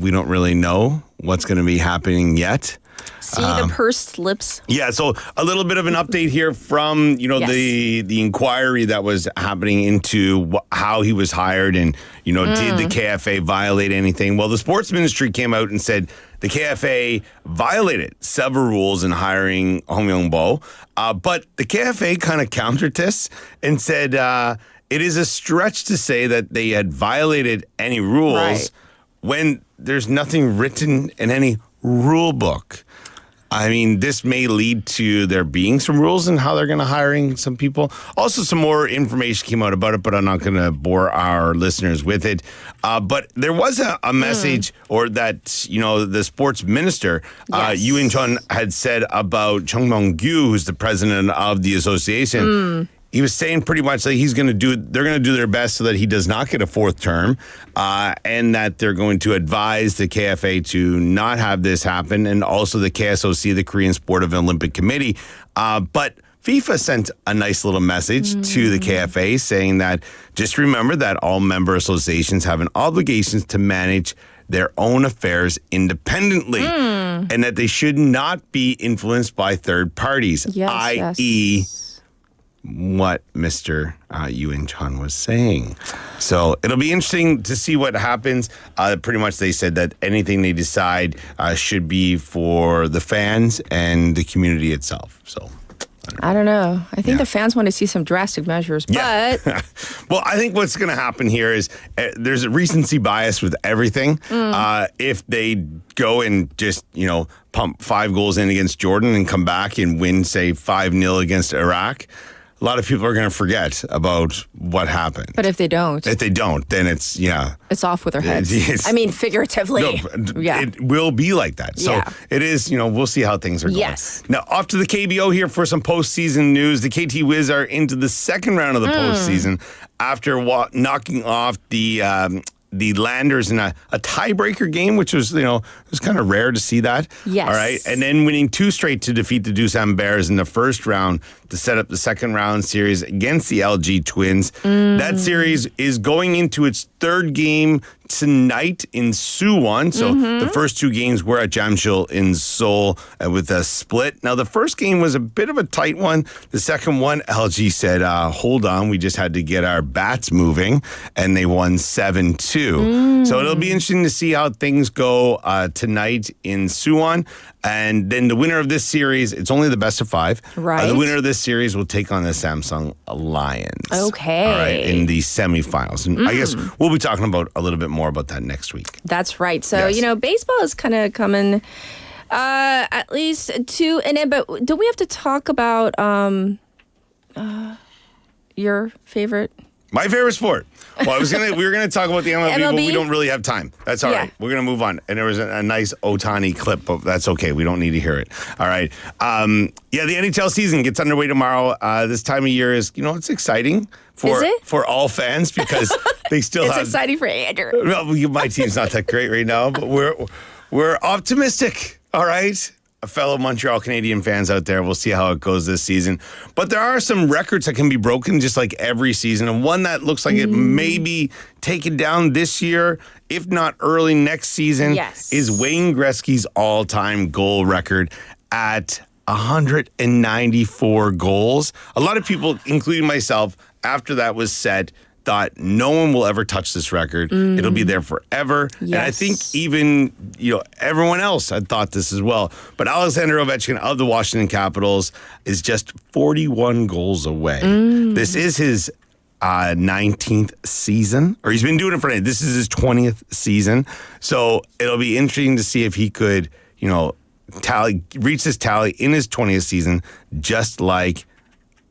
We don't really know what's going to be happening yet. See the pursed lips. Yeah, so a little bit of an update here from, Yes. the inquiry that was happening into how he was hired and, did the KFA violate anything? Well, the sports ministry came out and said the KFA violated several rules in hiring Hong Young-bo, but the KFA kind of countered this and said it is a stretch to say that they had violated any rules Right. when there's nothing written in any rule book. I mean, this may lead to there being some rules in how they're going to hiring some people. Also, some more information came out about it, but I'm not going to bore our listeners with it. But there was a message, or that the sports minister, Yoo In-chun, had said about Chung Mong-gyu, who's the president of the association. He was saying pretty much that they're going to do their best so that he does not get a fourth term, and that they're going to advise the KFA to not have this happen, and also the KSOC, the Korean Sport of Olympic Committee. But FIFA sent a nice little message to the KFA saying that just remember that all member associations have an obligation to manage their own affairs independently, and that they should not be influenced by third parties, i.e., what Mr. Yoo In-chun was saying. So it'll be interesting to see what happens. Pretty much they said that anything they decide should be for the fans and the community itself. So I don't know. I think the fans want to see some drastic measures, but well, I think what's going to happen here is there's a recency bias with everything. If they go and just, pump 5 goals in against Jordan and come back and win, say, 5-0 against Iraq, a lot of people are going to forget about what happened. But if they don't, then it's, it's off with their heads. I mean, figuratively. It will be like that. So it is, we'll see how things are going. Yes. Now, off to the KBO here for some postseason news. The KT Wiz are into the second round of the postseason after knocking off the Landers in a tiebreaker game, which was, it was kind of rare to see that. Yes. All right. And then winning 2 straight to defeat the Doosan Bears in the first round to set up the second round series against the LG Twins. That series is going into its third game tonight in Suwon. So the first 2 games were at Jamsil in Seoul with a split. Now, the first game was a bit of a tight one. The second one, LG said, hold on, we just had to get our bats moving, and they won 7-2. So it'll be interesting to see how things go tonight in Suwon. And then the winner of this series, it's only the best of 5. Right. The winner of this series will take on the Samsung Lions. Okay. All right, in the semifinals. And I guess we'll be talking about a little bit more about that next week. That's right. So, Yes. Baseball is kind of coming at least to an end. But do we have to talk about your favorite? My favorite sport. Well, we were gonna talk about the MLB, but we MLB? don't really have time. That's all right. We're gonna move on. And there was a nice Ohtani clip, but that's okay. We don't need to hear it. All right. The NHL season gets underway tomorrow. This time of year is, it's exciting for all fans because they still It's have. exciting for Andrew. Well, my team's not that great right now, but we're optimistic. All right. Fellow Montreal Canadian fans out there, we'll see how it goes this season. But there are some records that can be broken just like every season. And one that looks like it may be taken down this year, if not early next season, is Wayne Gretzky's all-time goal record at 194 goals. A lot of people, including myself, after that was set, thought no one will ever touch this record. It'll be there forever. And I think even, everyone else had thought this as well. But Alexander Ovechkin of the Washington Capitals is just 41 goals away. This is his 19th season, or he's been doing it for, this is his 20th season. So it'll be interesting to see if he could, reach this tally in his 20th season, just like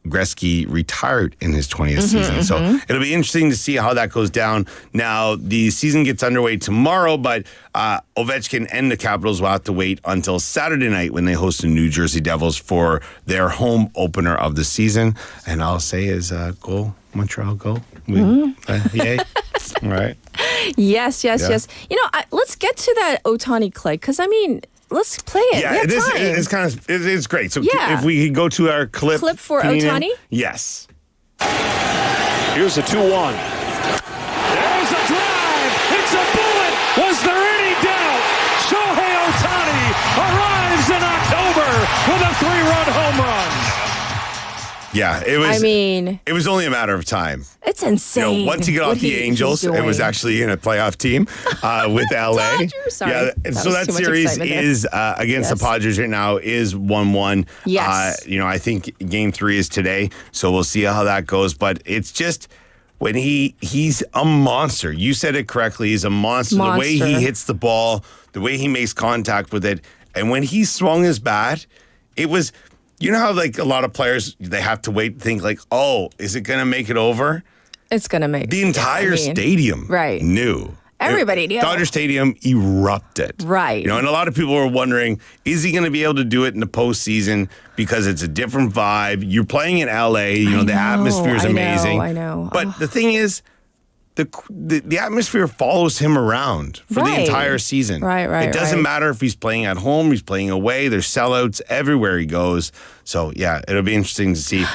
Gretzky retired in his 20th season. So it'll be interesting to see how that goes down. Now, the season gets underway tomorrow, but Ovechkin and the Capitals will have to wait until Saturday night when they host the New Jersey Devils for their home opener of the season. And I'll say is go, Montreal, go. Yay. All right. Yes. Let's get to that Ohtani clip, because, let's play it. Yeah, it's great. So Yeah. if we go to our clip for Canadian? Ohtani? Yes. Here's a 2-1. There's a drive. It's a bullet. Was there any doubt? Shohei Ohtani arrives in October. with a 3-run home run. Yeah, it was. I mean, it was only a matter of time. it's insane. Once you get off the Angels, it was actually in a playoff team with LA. Dodgers, sorry. Yeah, That so was that too much series excitement there. is against the Padres right now is 1-1. Yes. I think Game 3 is today, so we'll see how that goes. But it's just when he's a monster. You said it correctly. He's a monster. The way he hits the ball, the way he makes contact with it, and when he swung his bat, it was. You know how like a lot of players they have to wait and think like, oh, is it gonna make it over? It's gonna make The entire stadium knew. Everybody knew. Dodger Stadium erupted. Right. And a lot of people were wondering, is he going to be able to do it in the postseason because it's a different vibe? You're playing in LA, the atmosphere is amazing. I know. But the thing is, the atmosphere follows him around for the entire season. Right. It doesn't matter if he's playing at home, he's playing away. There's sellouts everywhere he goes. So, yeah, it'll be interesting to see.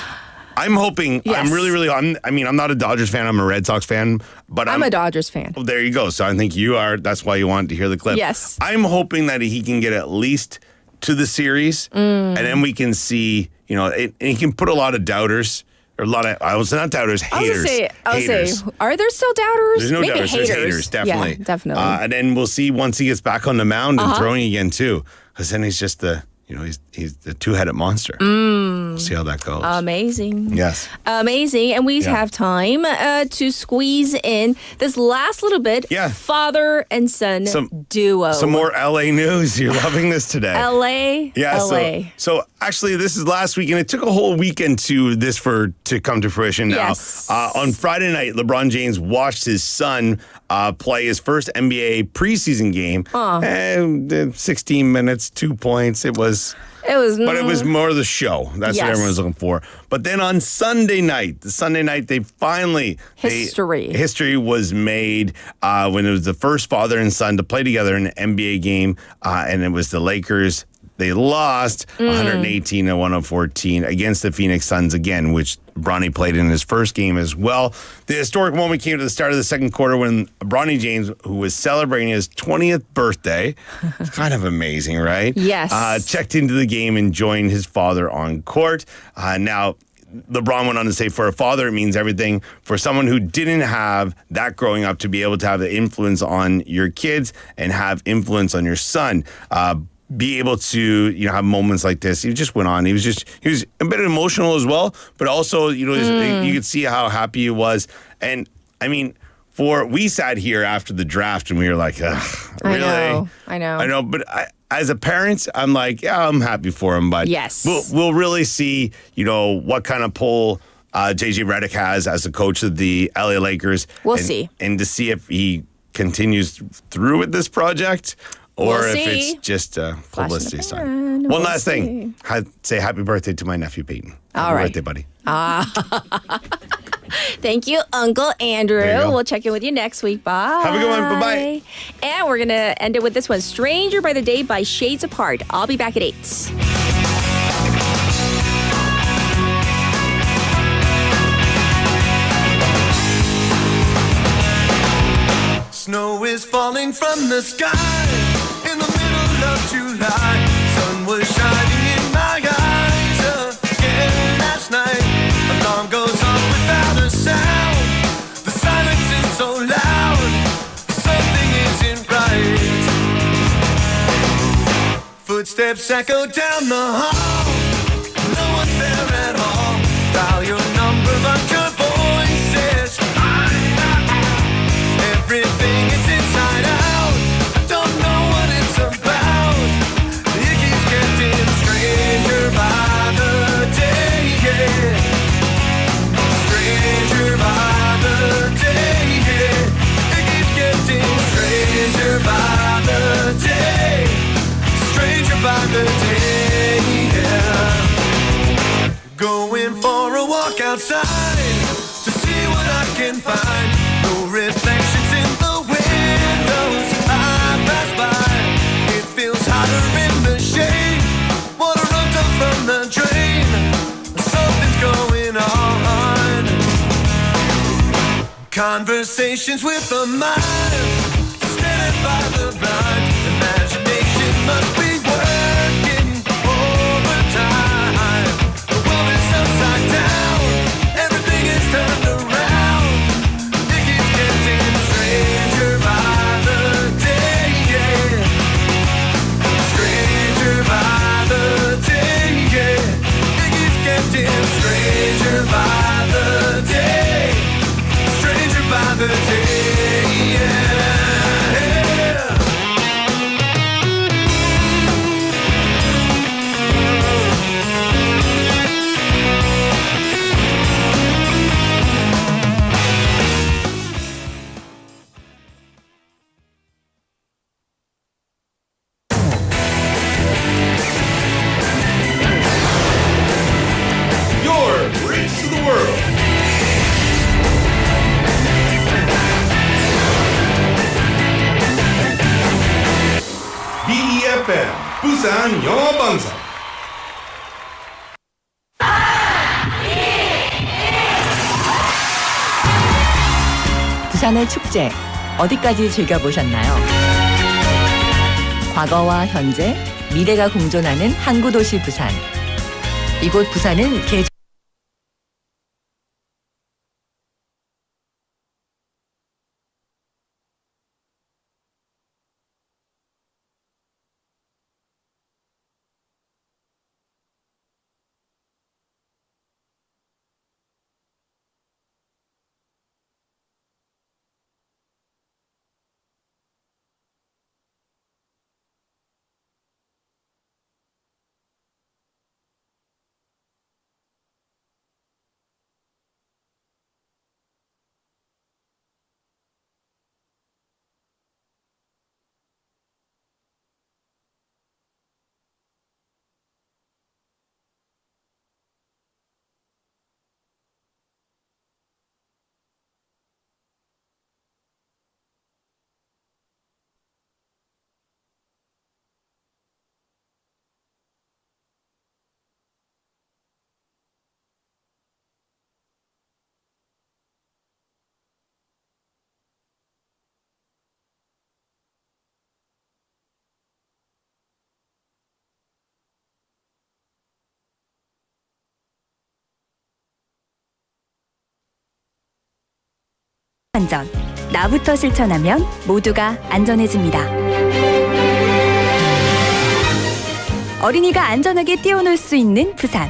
I'm hoping, I'm really, I'm not a Dodgers fan. I'm a Red Sox fan. But I'm a Dodgers fan. Well, there you go. So I think you are. That's why you wanted to hear the clip. Yes. I'm hoping that he can get at least to the series. And then we can see, and he can put a lot of doubters. Or a lot of, I was not doubters, haters. I was say, are there still doubters? There's no Maybe doubters, there's haters, definitely. Yeah, definitely. And then we'll see once he gets back on the mound and throwing again, too. Because then he's just he's the two-headed monster. We'll see how that goes. Amazing. Yes. Amazing. And we have time to squeeze in this last little bit. Yeah. Father and son duo. Some more LA news. You're loving this today. LA. Yeah. LA. So actually, this is last week, and it took a whole weekend to come to fruition. Now, Yes. On Friday night, LeBron James watched his son play his first NBA preseason game. And 16 minutes, 2 points. It was more the show. That's what everyone's looking for. But then on Sunday night, they finally history was made when it was the first father and son to play together in an NBA game, and it was the Lakers. They lost 118 to 114 against the Phoenix Suns again, which Bronny played in his first game as well. The historic moment came to the start of the second quarter when Bronny James, who was celebrating his 20th birthday, it's kind of amazing, right? Yes. Checked into the game and joined his father on court. Now, LeBron went on to say, for a father, it means everything. For someone who didn't have that growing up, to be able to have the influence on your kids and have influence on your son, be able to, have moments like this. He just went on. He was a bit emotional as well, but also, you could see how happy he was. And I mean, we sat here after the draft and we were like, ugh, really? I know. But as a parent, I'm like, yeah, I'm happy for him. But yes, we'll really see, what kind of pull JJ Redick has as a coach of the LA Lakers. We'll see. And to see if he continues through with this project. Or if it's just publicity stunt. One last thing. I'd say happy birthday to my nephew, Peyton. Happy birthday, buddy. Thank you, Uncle Andrew. We'll check in with you next week. Bye. Have a good one. Bye-bye. And we're going to end it with this one, Stranger by the Day by Shades Apart. I'll be back at 8. Snow is falling from the sky in the middle of July. Sun was shining in my eyes again last night. Alarm goes off without a sound. The silence is so loud. Something isn't right. Footsteps echo down the hall. No one's there at all. Dial your number, but your voice says everything is inside out. I don't know what it's about. It keeps getting stranger by the day, yeah. Stranger by the day, yeah. It keeps getting stranger by the day. Stranger by the day, yeah. Going for a walk outside to see what I can find. No reflections in the windows I pass by. It feels hotter in the shade. Water runs up from the drain. Something's going on. Conversations with the mind, standing by the blind. Imagination must be working overtime. stranger by the day, stranger by the day, yeah. Your Bridge to the World. BEFM 부산 영어 방송. 부산의 축제 어디까지 즐겨보셨나요? 과거와 현재, 미래가 공존하는 항구 도시 부산. 이곳 부산은 안전. 나부터 실천하면 모두가 안전해집니다. 어린이가 안전하게 뛰어놀 수 있는 부산.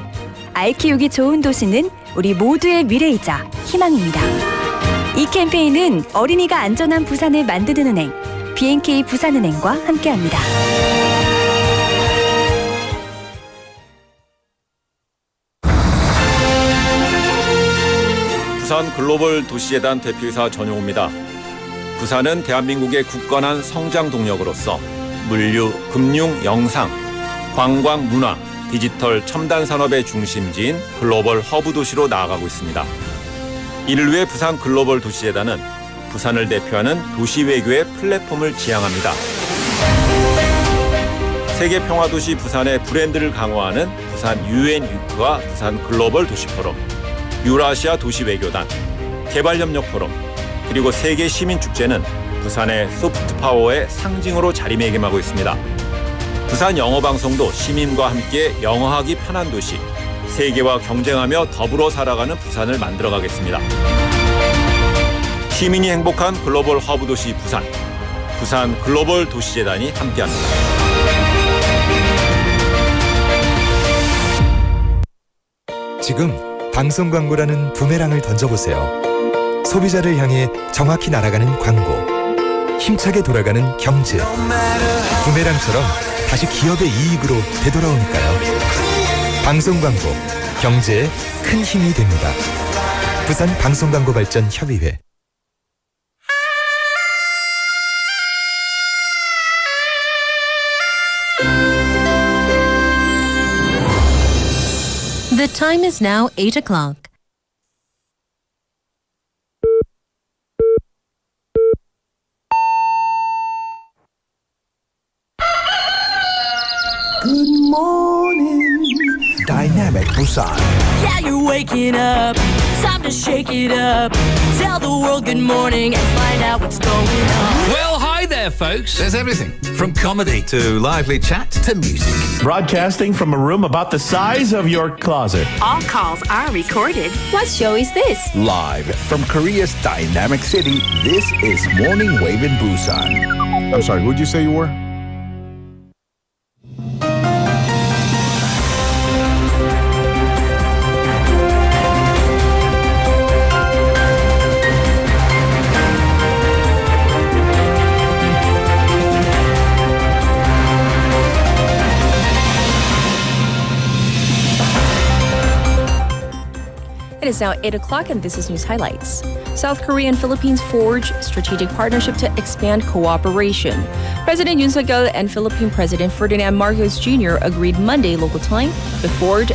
아이 키우기 좋은 도시는 우리 모두의 미래이자 희망입니다. 이 캠페인은 어린이가 안전한 부산을 만드는 은행, B&K 부산은행과 함께합니다. 부산 글로벌 도시재단 대표이사 전용호입니다. 부산은 대한민국의 굳건한 성장 동력으로서 물류, 금융, 영상, 관광, 문화, 디지털 첨단 산업의 중심지인 글로벌 허브 도시로 나아가고 있습니다. 이를 위해 부산 글로벌 도시재단은 부산을 대표하는 도시 외교의 플랫폼을 지향합니다. 세계 평화도시 부산의 브랜드를 강화하는 부산 UN 위크와 부산 글로벌 도시 포럼, 유라시아 도시 외교단, 개발협력 포럼, 그리고 세계 시민축제는 부산의 소프트 파워의 상징으로 자리매김하고 있습니다. 부산 영어방송도 시민과 함께 영어하기 편한 도시, 세계와 경쟁하며 더불어 살아가는 부산을 만들어가겠습니다. 시민이 행복한 글로벌 허브 도시 부산, 부산 글로벌 도시재단이 함께합니다. 지금 방송 광고라는 부메랑을 던져보세요. 소비자를 향해 정확히 날아가는 광고, 힘차게 돌아가는 경제. 부메랑처럼 다시 기업의 이익으로 되돌아오니까요. 방송 광고, 경제에 큰 힘이 됩니다. 부산 방송광고발전협의회. The time is now 8 o'clock. Good morning, Dynamic Busan. Yeah, you're waking up. Time to shake it up. Tell the world good morning and find out what's going on. Well, hi there, folks. There's everything from comedy to lively chat to music. Broadcasting from a room about the size of your closet. All calls are recorded. What show is this? Live from Korea's dynamic city, this is Morning Wave in Busan. I'm sorry, who'd you say you were? It is now 8 o'clock, and this is News Highlights. South Korea and Philippines forge strategic partnership to expand cooperation. President Yoon Suk-yeol and Philippine President Ferdinand Marcos Jr. agreed Monday local time to forge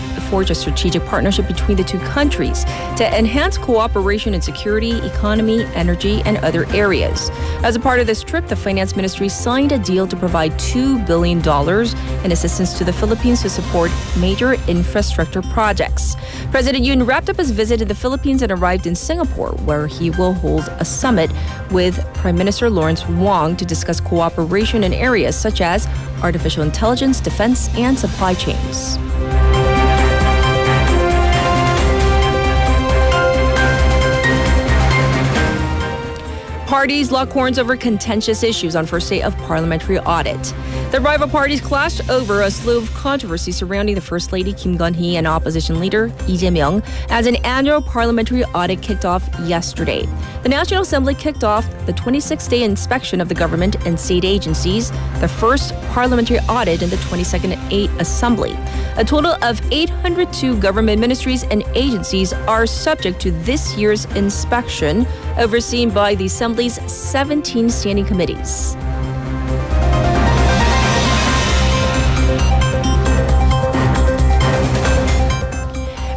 a strategic partnership between the two countries to enhance cooperation in security, economy, energy, and other areas. As a part of this trip, the Finance Ministry signed a deal to provide $2 billion in assistance to the Philippines to support major infrastructure projects. President Yoon wrapped up his visit to the Philippines and arrived in Singapore, where he will hold a summit with Prime Minister Lawrence Wong to discuss cooperation in areas such as artificial intelligence, defense, and supply chains. Parties lock horns over contentious issues on first day of parliamentary audit. The rival parties clashed over a slew of controversies surrounding the First Lady Kim Gun-hee and opposition leader Lee Jae-myung as an annual parliamentary audit kicked off yesterday. The National Assembly kicked off the 26-day inspection of the government and state agencies, the first parliamentary audit in the 22nd Assembly. A total of 802 government ministries and agencies are subject to this year's inspection, overseen by the Assembly's 17 standing committees.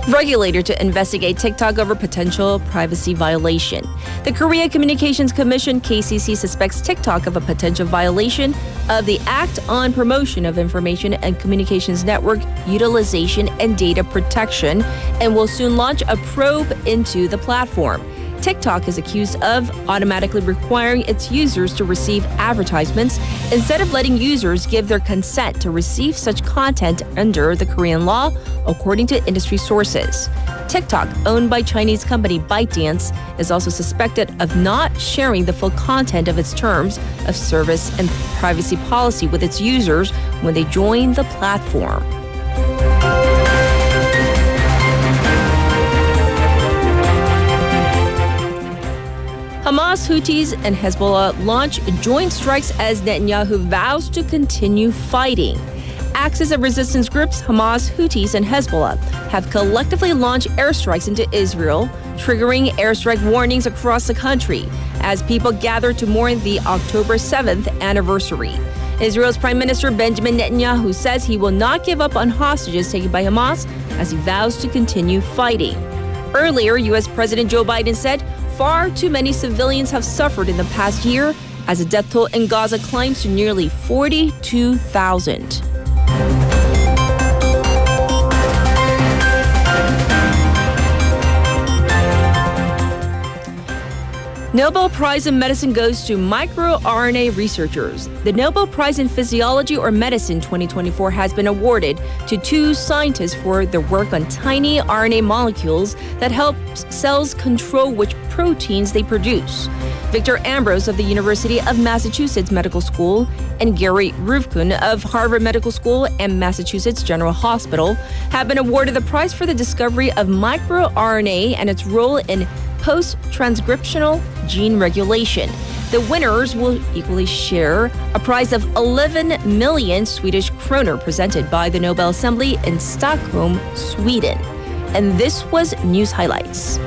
Regulator to investigate TikTok over potential privacy violation. The Korea Communications Commission, KCC, suspects TikTok of a potential violation of the Act on Promotion of Information and Communications Network Utilization and Data Protection and will soon launch a probe into the platform. TikTok is accused of automatically requiring its users to receive advertisements instead of letting users give their consent to receive such content under the Korean law, according to industry sources. TikTok, owned by Chinese company ByteDance, is also suspected of not sharing the full content of its terms of service and privacy policy with its users when they join the platform. Hamas, Houthis, and Hezbollah launch joint strikes as Netanyahu vows to continue fighting. Axis of resistance groups Hamas, Houthis, and Hezbollah have collectively launched airstrikes into Israel, triggering airstrike warnings across the country as people gather to mourn the October 7th anniversary. Israel's Prime Minister Benjamin Netanyahu says he will not give up on hostages taken by Hamas as he vows to continue fighting. Earlier, U.S. President Joe Biden said far too many civilians have suffered in the past year as the death toll in Gaza climbs to nearly 42,000. Nobel Prize in Medicine goes to microRNA researchers. The Nobel Prize in Physiology or Medicine 2024 has been awarded to two scientists for their work on tiny RNA molecules that help cells control which proteins they produce. Victor Ambrose of the University of Massachusetts Medical School and Gary Ruvkun of Harvard Medical School and Massachusetts General Hospital have been awarded the prize for the discovery of microRNA and its role in post-transcriptional gene regulation. The winners will equally share a prize of 11 million Swedish kroner presented by the Nobel Assembly in Stockholm, Sweden. And this was News Highlights.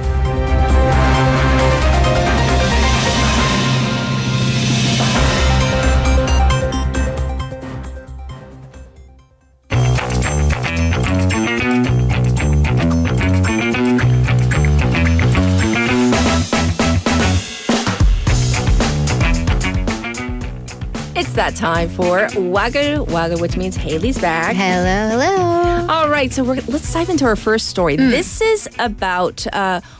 It's that time for Waggle Waggle, which means Haley's back. Hello, hello. All right, so let's dive into our first story. This is about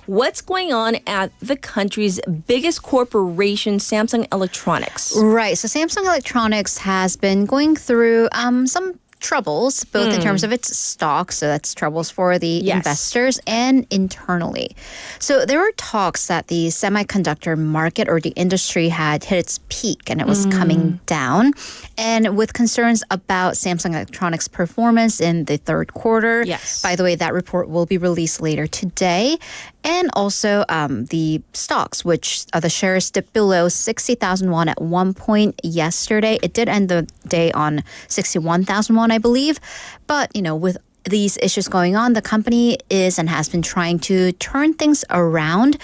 what's going on at the country's biggest corporation, Samsung Electronics. Right, so Samsung Electronics has been going through some troubles, both in terms of its stock, so that's troubles for the investors, and internally. So there were talks that the semiconductor market or the industry had hit its peak and it was coming down. And with concerns about Samsung Electronics' performance in the third quarter, by the way, that report will be released later today. And also the stocks, which the shares dipped below 60,000 won at one point yesterday. It did end the day on 61,000 won, I believe. But, you know, with these issues going on, the company is and has been trying to turn things around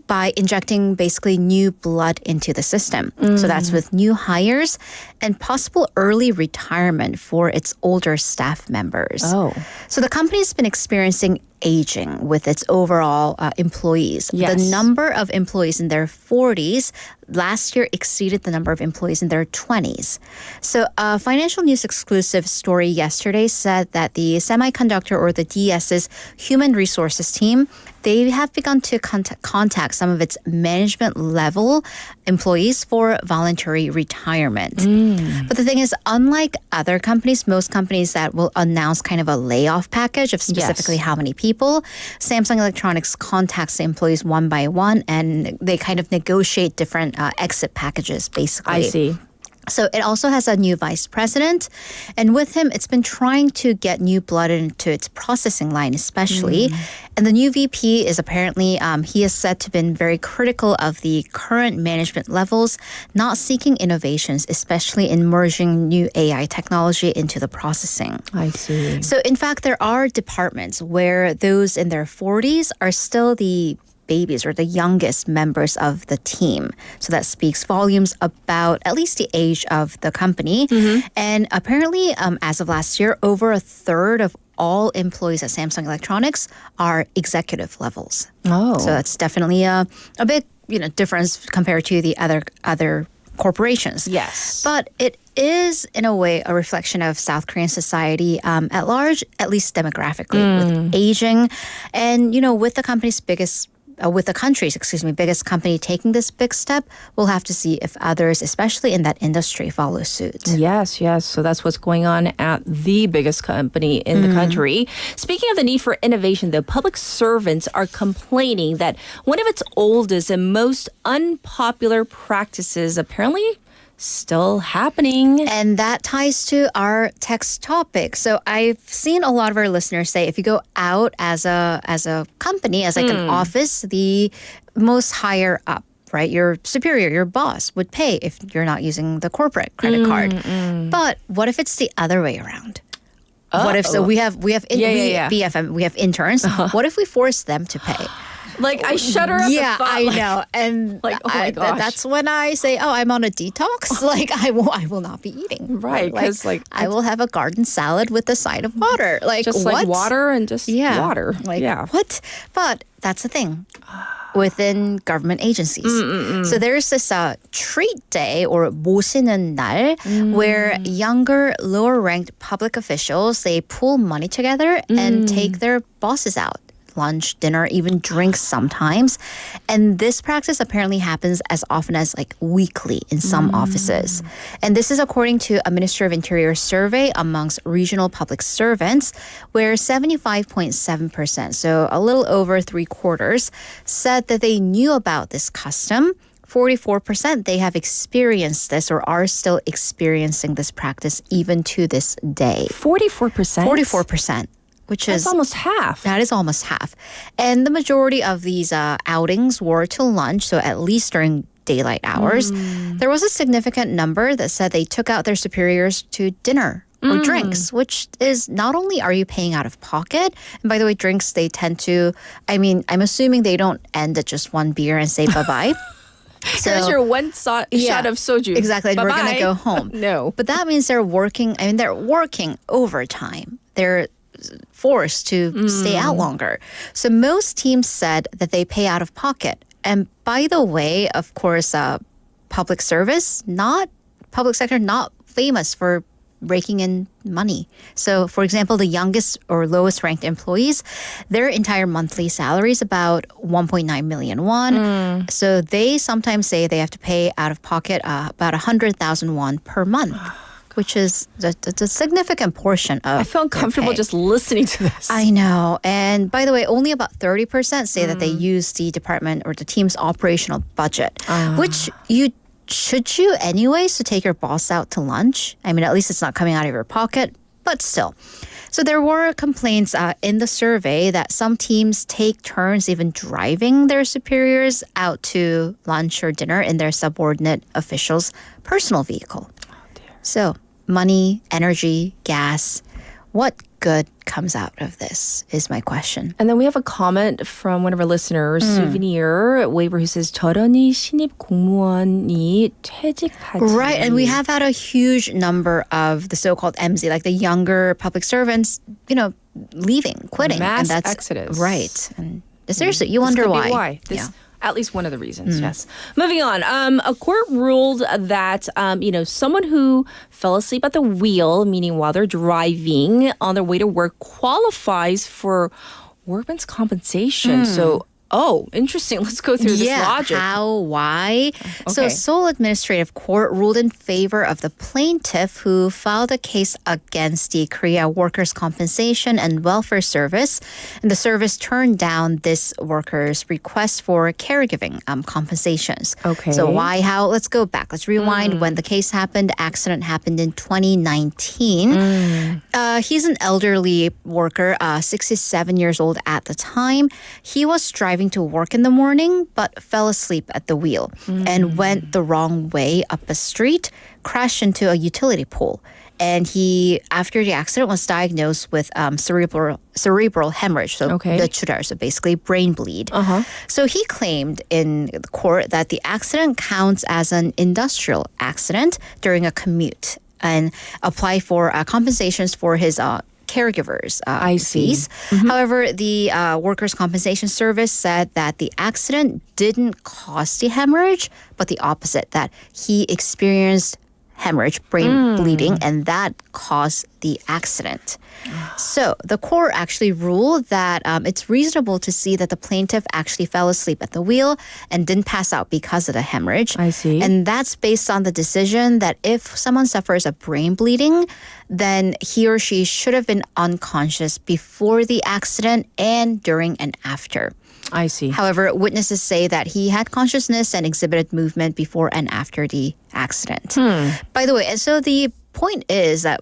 by injecting basically new blood into the system. So that's with new hires and possible early retirement for its older staff members. Oh. So the company's been experiencing aging with its overall employees. Yes. The number of employees in their 40s last year exceeded the number of employees in their 20s. So a Financial News exclusive story yesterday said that the semiconductor or the DS's human resources team, they have begun to contact some of its management level employees for voluntary retirement. But the thing is, unlike other companies, most companies that will announce kind of a layoff package of specifically how many people, Samsung Electronics contacts the employees one by one and they kind of negotiate different exit packages, basically. I see. So it also has a new vice president. And with him, it's been trying to get new blood into its processing line, especially. And the new VP is apparently, he is said to have been very critical of the current management levels, not seeking innovations, especially in merging new AI technology into the processing. I see. So in fact, there are departments where those in their 40s are still the babies or the youngest members of the team. So that speaks volumes about at least the age of the company. And apparently, as of last year, over a third of all employees at Samsung Electronics are executive levels. Oh. So that's definitely a big difference compared to the other corporations. Yes. But it is, in a way, a reflection of South Korean society at large, at least demographically, with aging. And, with the company's with the country's, biggest company taking this big step, we'll have to see if others, especially in that industry, follow suit. Yes. So that's what's going on at the biggest company in the country. Speaking of the need for innovation, the public servants are complaining that one of its oldest and most unpopular practices apparently still happening. And that ties to our text topic. So I've seen a lot of our listeners say if you go out as a company, as like an office, the most higher up, right? Your superior, your boss would pay if you're not using the corporate credit card. But what if it's the other way around? What if we have BFM, we have interns. What if we force them to pay? Like, I shudder at the thought. I know. And like, oh my gosh. That's when I say, I'm on a detox. Like, I will not be eating. Right, because I will have a garden salad with a side of water. Like, just what? like water and just water. Like, what? But that's the thing within government agencies. So there's this treat day or 모시는 날 where younger, lower-ranked public officials, they pool money together and take their bosses out. Lunch, dinner, even drinks sometimes. And this practice apparently happens as often as like weekly in some offices. And this is according to a Ministry of Interior survey amongst regional public servants, where 75.7%, so a little over 3/4, said that they knew about this custom. 44% they have experienced this or are still experiencing this practice even to this day. 44%? 44%. That's almost half. That is almost half. And the majority of these outings were to lunch, so at least during daylight hours. There was a significant number that said they took out their superiors to dinner or drinks, which is not only are you paying out of pocket, and by the way, drinks, they tend to, I'm assuming they don't end at just one beer and say bye-bye. So here's your one shot of soju. Exactly. Bye-bye. We're going to go home. No. But that means they're working overtime. They're forced to stay out longer. So most teams said that they pay out of pocket. And by the way, of course, public sector, not famous for raking in money. So for example, the youngest or lowest ranked employees, their entire monthly salary is about 1.9 million won. So they sometimes say they have to pay out of pocket about 100,000 won per month. Which is a significant portion of. I feel uncomfortable just listening to this. I know. And by the way, only about 30% say that they use the department or the team's operational budget, which should you anyways to take your boss out to lunch? At least it's not coming out of your pocket, but still. So there were complaints in the survey that some teams take turns even driving their superiors out to lunch or dinner in their subordinate officials' personal vehicle. So money, energy, gas, what good comes out of this is my question. And then we have a comment from one of our listeners, Souvenir Waiver, who says 저런이 신입 공무원이 퇴직하지. Right, and we have had a huge number of the so-called MZ, like the younger public servants, leaving, quitting. Mass and that's exodus. Right. And seriously, you This wonder could why. be why. This, At least one of the reasons, yes. Moving on. A court ruled that, someone who fell asleep at the wheel, meaning while they're driving on their way to work, qualifies for workman's compensation. So, interesting. Let's go through this logic. How, why? So Okay. Seoul Administrative Court ruled in favor of the plaintiff who filed a case against the Korea Workers' Compensation and Welfare Service. And the service turned down this worker's request for caregiving compensations. Okay. So why, how? Let's go back. Let's rewind when the case happened. The accident happened in 2019. He's an elderly worker, 67 years old at the time. He was driving to work in the morning, but fell asleep at the wheel and went the wrong way up a street, crashed into a utility pole. And he, after the accident, was diagnosed with cerebral hemorrhage, so 뇌출혈, so basically brain bleed. So he claimed in the court that the accident counts as an industrial accident during a commute and apply for compensations for his caregivers fees. However, the Workers' Compensation Service said that the accident didn't cause the hemorrhage, but the opposite, that he experienced hemorrhage, brain bleeding, and that caused the accident. So the court actually ruled that it's reasonable to see that the plaintiff actually fell asleep at the wheel and didn't pass out because of the hemorrhage. I see. And that's based on the decision that if someone suffers a brain bleeding, then he or she should have been unconscious before the accident and during and after. I see. However, witnesses say that he had consciousness and exhibited movement before and after the accident. By the way, and so the point is that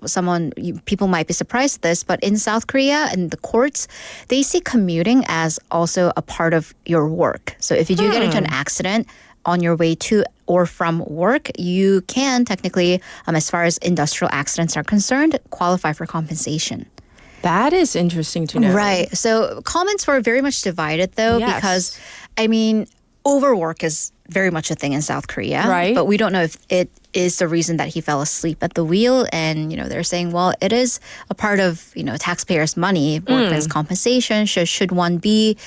people might be surprised at this, but in South Korea and the courts, they see commuting as also a part of your work. So if you do get into an accident on your way to or from work, you can technically, as far as industrial accidents are concerned, qualify for compensation. That is interesting to know. Right. So comments were very much divided, though, Yes. because, overwork is very much a thing in South Korea. Right. But we don't know if it is the reason that he fell asleep at the wheel. And, they're saying, well, it is a part of, taxpayers' money, workman's compensation. Should one be,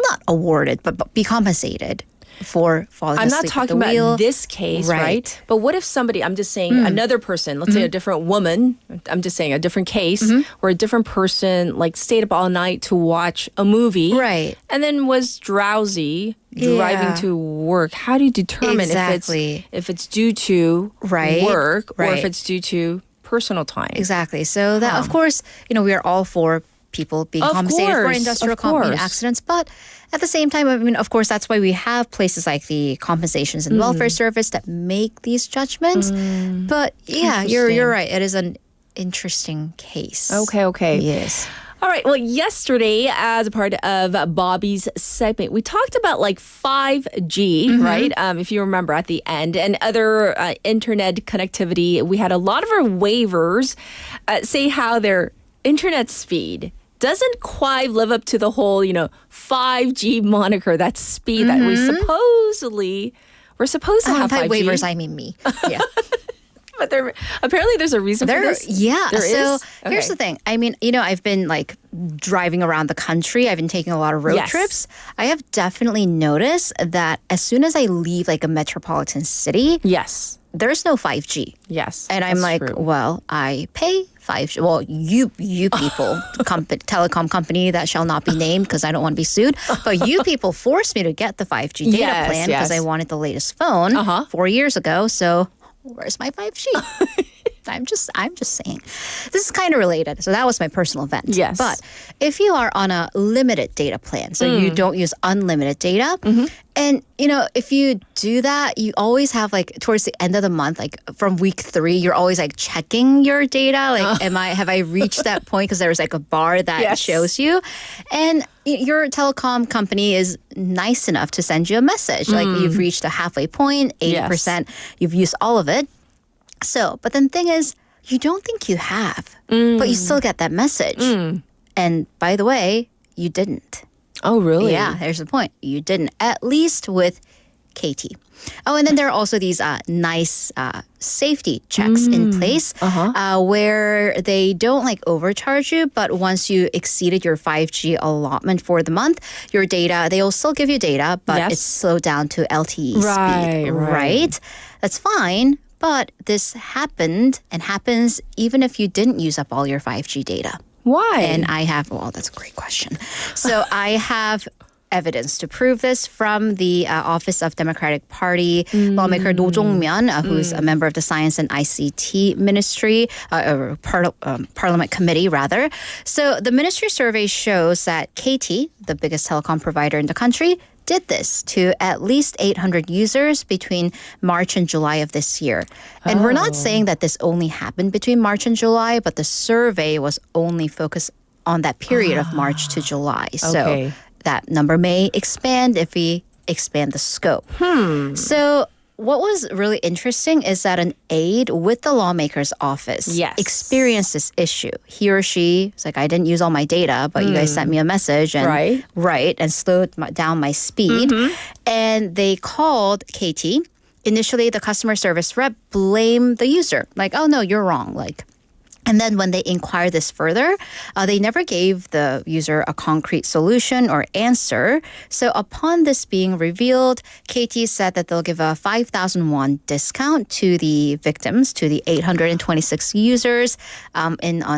not awarded, but be compensated for falling I'm asleep not talking at the wheel. about this case, right? But what if somebody, I'm just saying another person, let's say a different woman, I'm just saying a different case, where a different person stayed up all night to watch a movie. Right. And then was drowsy driving to work. How do you determine Exactly. if it's due to work or if Right. it's due to personal time? Exactly. So that, of course, we are all for people being Of compensated for course, industrial of course. accidents. But at the same time, of course, that's why we have places like the Compensations and Welfare Service that make these judgments. But yeah, you're Interesting. right. It is an interesting case. Okay. Yes. All right. Well, yesterday, as a part of Bobby's segment, we talked about 5G, right? If you remember at the end, and other internet connectivity. We had a lot of our waivers say how their internet speed doesn't quite live up to the whole, 5G moniker, that speed that we're supposed to have By 5G. waivers, I mean me. Yeah. But apparently there's a reason for this. Yeah. There so is? here's the thing. I've been driving around the country. I've been taking a lot of road Yes. trips. I have definitely noticed that as soon as I leave a metropolitan city, yes, there's no 5G. Yes. And I'm that's like, true. well, I pay 5G. Well, you people, telecom company that shall not be named because I don't want to be sued. But you people forced me to get the 5G data Yes, plan because yes. I wanted the latest phone 4 years ago. So where's my 5G? I'm just saying. This is kind of related. So that was my personal event. Yes. But if you are on a limited data plan, so you don't use unlimited data, and if you do that, you always have towards the end of the month, from week 3, you're always checking your data. Have I reached that point? Because there's a bar that Yes. shows you. And your telecom company is nice enough to send you a message. You've reached a halfway point, 80%, you've used all of it. So, but then the thing is, you don't think you have, but you still get that message. And by the way, you didn't. Oh, really? Yeah, here's the point. You didn't, at least with KT. Oh, and then there are also these nice safety checks in place where they don't like overcharge you, but once you exceeded your 5G allotment for the month, your data, they'll still give you data, but it's slowed down to LTE speed, right? That's fine, but this happened and happens even if you didn't use up all your 5G data. Why? And I have, well, that's a great question. So I have evidence to prove this from the Office of Democratic Party lawmaker No Jong-myeon, who's a member of the Science and ICT Ministry, or Parliament Committee, rather. So the ministry survey shows that KT, the biggest telecom provider in the country, did this to at least 800 users between March and July of this year. And we're not saying that this only happened between March and July, but the survey was only focused on that period of March to July. So that number may expand if we expand the scope. So what was really interesting is that an aide with the lawmaker's office experienced this issue. He or she was like, I didn't use all my data, but you guys sent me a message and and slowed down my speed. And they called KT. Initially, the customer service rep blamed the user. Like, oh no, you're wrong. And then when they inquired this further, they never gave the user a concrete solution or answer. So upon this being revealed, KT said that they'll give a 5,000 won discount to the victims, to the 826 users on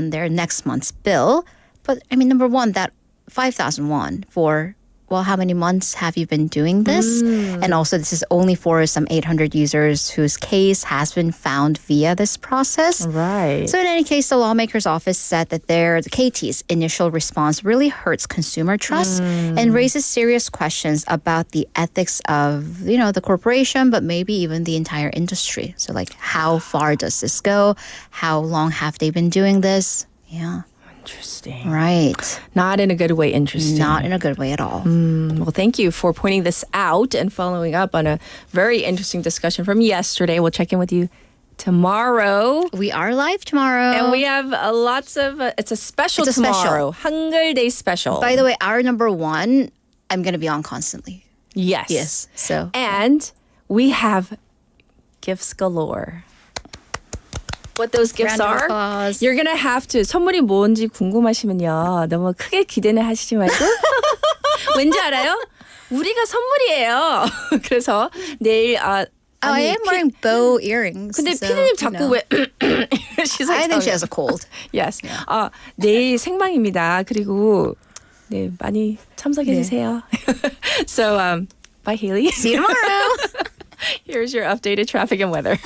their next month's bill. But I mean, number one, that 5,000 won for, well, how many months have you been doing this? And also, this is only for some 800 users whose case has been found via this process. Right. So in any case, the lawmaker's office said that the KT's initial response really hurts consumer trust and raises serious questions about the ethics of, the corporation, but maybe even the entire industry. So how far does this go? How long have they been doing this? Yeah. Interesting. Right. Not in a good way interesting. Not in a good way at all. Well, thank you for pointing this out and following up on a very interesting discussion from yesterday. We'll check in with you tomorrow. We are live tomorrow. And we have lots of, it's a special tomorrow. Hangul Day special. By the way, our number one, I'm going to be on constantly. Yes. Yes. So. And we have gifts galore. What those gifts are, you're gonna have to, 선물이 뭔지 궁금하시면요. 너무 크게 기대는 하시지 말고. 왠지 알아요? 우리가 선물이에요. 그래서 내일 I am wearing bow earrings. 근데 피디님 자꾸 왜 She's like, I think she has a cold. Yes. 내일 생방입니다. 그리고 네, 많이 참석해 주세요. So, bye Haley. See you tomorrow. Here's your updated traffic and weather.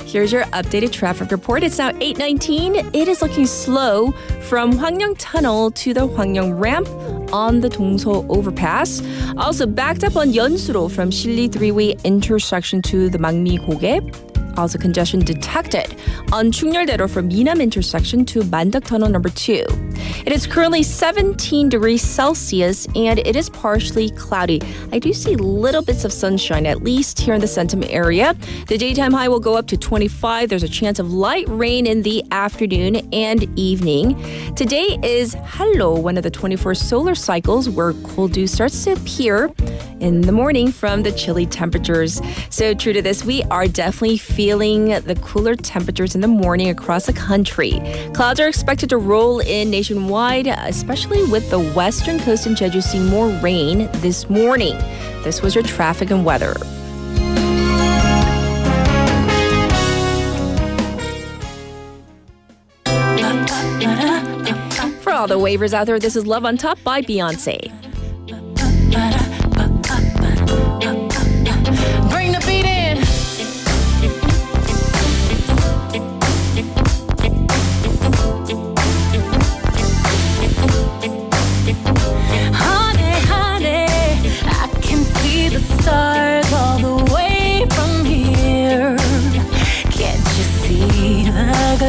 Here's your updated traffic report. It's now 8:19. It is looking slow from Hwangryong Tunnel to the Hwangryong Ramp on the Dongso Overpass. Also backed up on Yeonsu-ro from Shilli Three-Way intersection to the Mangmi-goge. Also congestion detected on Chungnyeol-daero from Minam intersection to Mandeok Tunnel number 2. It is currently 17 degrees Celsius and it is partially cloudy. I do see little bits of sunshine, at least here in the Centum area. The daytime high will go up to 25. There's a chance of light rain in the afternoon and evening. Today is Hallo, one of the 24 solar cycles where cold dew starts to appear in the morning from the chilly temperatures. So true to this, we are definitely feeling the cooler temperatures in the morning across the country. Clouds are expected to roll in nationwide, especially with the western coast and Jeju seeing more rain this morning. This was your traffic and weather. For all the wavers out there, this is Love on Top by Beyonce. Bring the beat in. Honey, honey, I can see the stars all the way from here. Can't you see the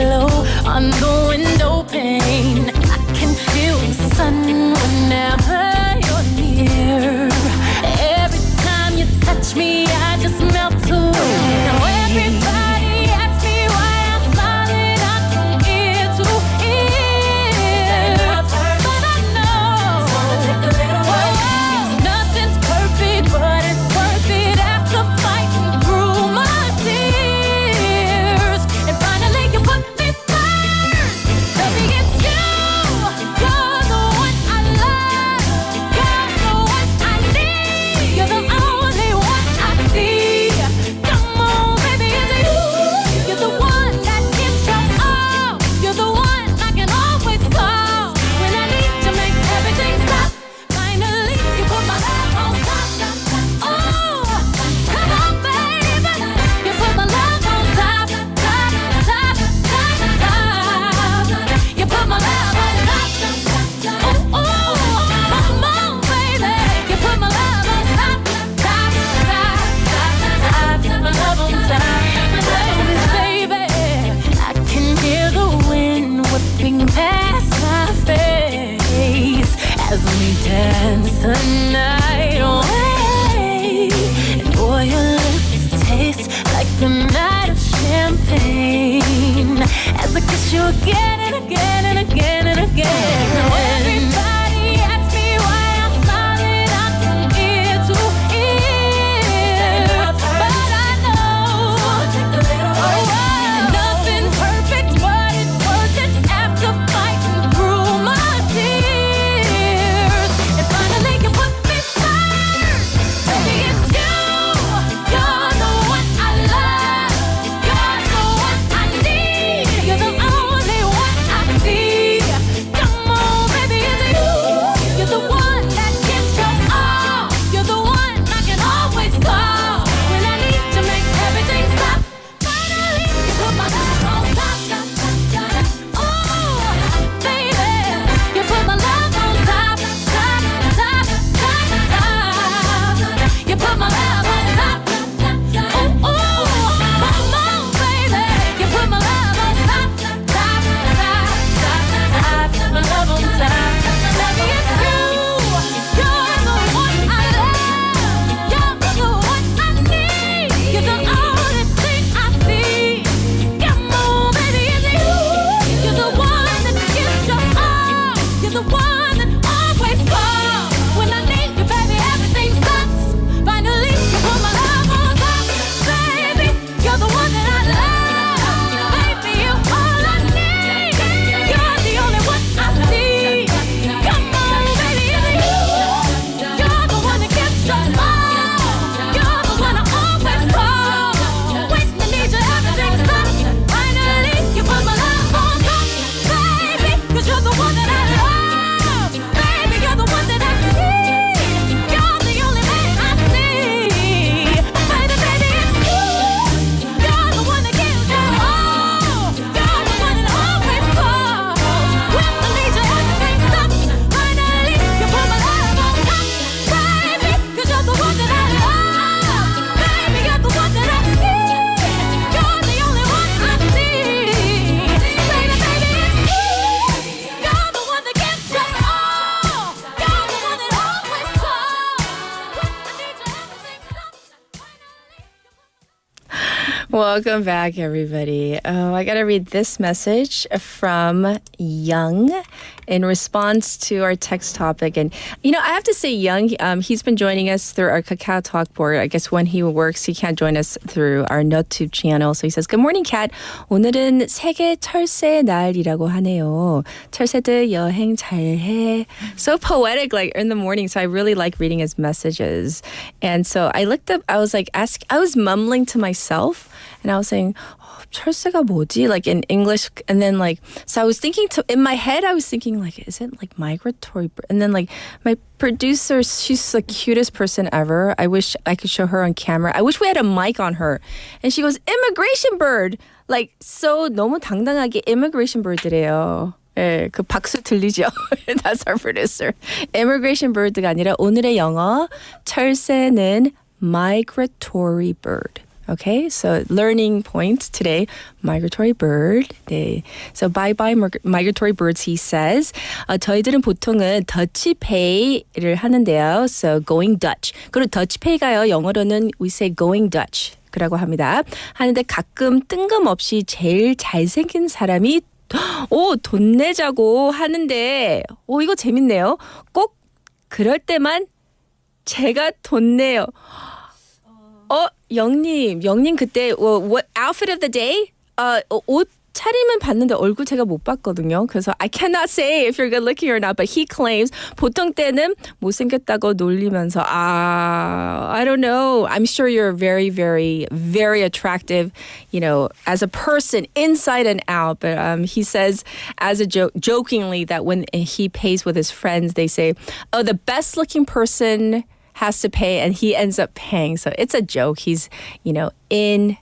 the night away. And boy, your lips taste like the night of champagne. As I kiss you again and again and again and again. Now everybody asks me why I'm smiling out from ear to ear, but I know nothing's perfect, but it's worth it after fighting through my tears. And finally you put me first, baby, it's you. You're the one I love. You're the one I need. You're the only one I see. Come on, baby, it's you. You're the one that gives your all. You're the one I can always call when I need to make everything stop. Finally, you put my love on top, top, top, top. Oh, baby, you put my love on top, top, top, top, top. You put my love on top, top, top. Oh, oh, come on, baby, you put my love on top, top, top, top, top. My love on top. Baby, it's you. You're the one I love. You're the one I need. You're the only thing I see. Come on, baby, it's you. You're the one that gives your all. You're the one that always calls when I need you, baby. Everything stops. Finally, you put my love on top, baby. You're the one that I love, baby. You're all I need. You're the only one I see. Come on, baby, it's you. You're the one that gives your all. You're the one I always call when I need you. Everything stops. Finally, you put my love on top, baby. 'Cause you're the one that I love, baby. You're the one that I need. You're the only man I see. Baby, baby, it's you. You're the one that gives your all. You're the one that always calls when I need you. Everything stops. Finally, you put my love on top, baby. 'Cause you're the one that I love, baby. You're the one that I need. You're the only one I see. Baby, baby, it's you. You're the one that gives your all. You're the one that always calls when I need you. Everything stops. Welcome back, everybody. Oh, I got to read this message from Young in response to our text topic. And, you know, I have to say, Young, he's been joining us through our Kakao Talk board. I guess when he works, he can't join us through our NoTube channel. So he says, Good morning, Kat. 오늘은 세계 철새 날이라고 하네요. 철새들 여행 잘해. So poetic, like in the morning. So I really like reading his messages. And so I looked up, I was like, I was mumbling to myself. And I was saying, 철새가 뭐지? Like in English. And then like, so I was thinking in my head, I was thinking like, is it like migratory? And then like my producer, she's the cutest person ever. I wish I could show her on camera. I wish we had a mic on her. And she goes, immigration bird. Like, so 너무 당당하게 immigration bird이래요. 예, 그 박수 들리죠? That's our producer. Immigration bird가 아니라 오늘의 영어 철새는 migratory bird. Okay, so learning points today, migratory bird. 네. So bye-bye migratory birds, he says. 저희들은 보통은 더치페이를 하는데요. So going Dutch. 그리고 더치페이가요, 영어로는 we say going Dutch. 라고 합니다. 하는데 가끔 뜬금없이 제일 잘생긴 사람이 돈 내자고 하는데 이거 재밌네요. 꼭 그럴 때만 제가 돈 내요. 영님 그때 what outfit of the day? 옷 차림은 봤는데 얼굴 제가 못 봤거든요. 그래서 I cannot say if you're good looking or not, but he claims 보통 때는 못생겼다고 놀리면서 I don't know. I'm sure you're very, very, very attractive, you know, as a person inside and out. But he says as a joke, jokingly, that when he pays with his friends, they say, the best looking person has to pay, and he ends up paying. So it's a joke. He's, you know, in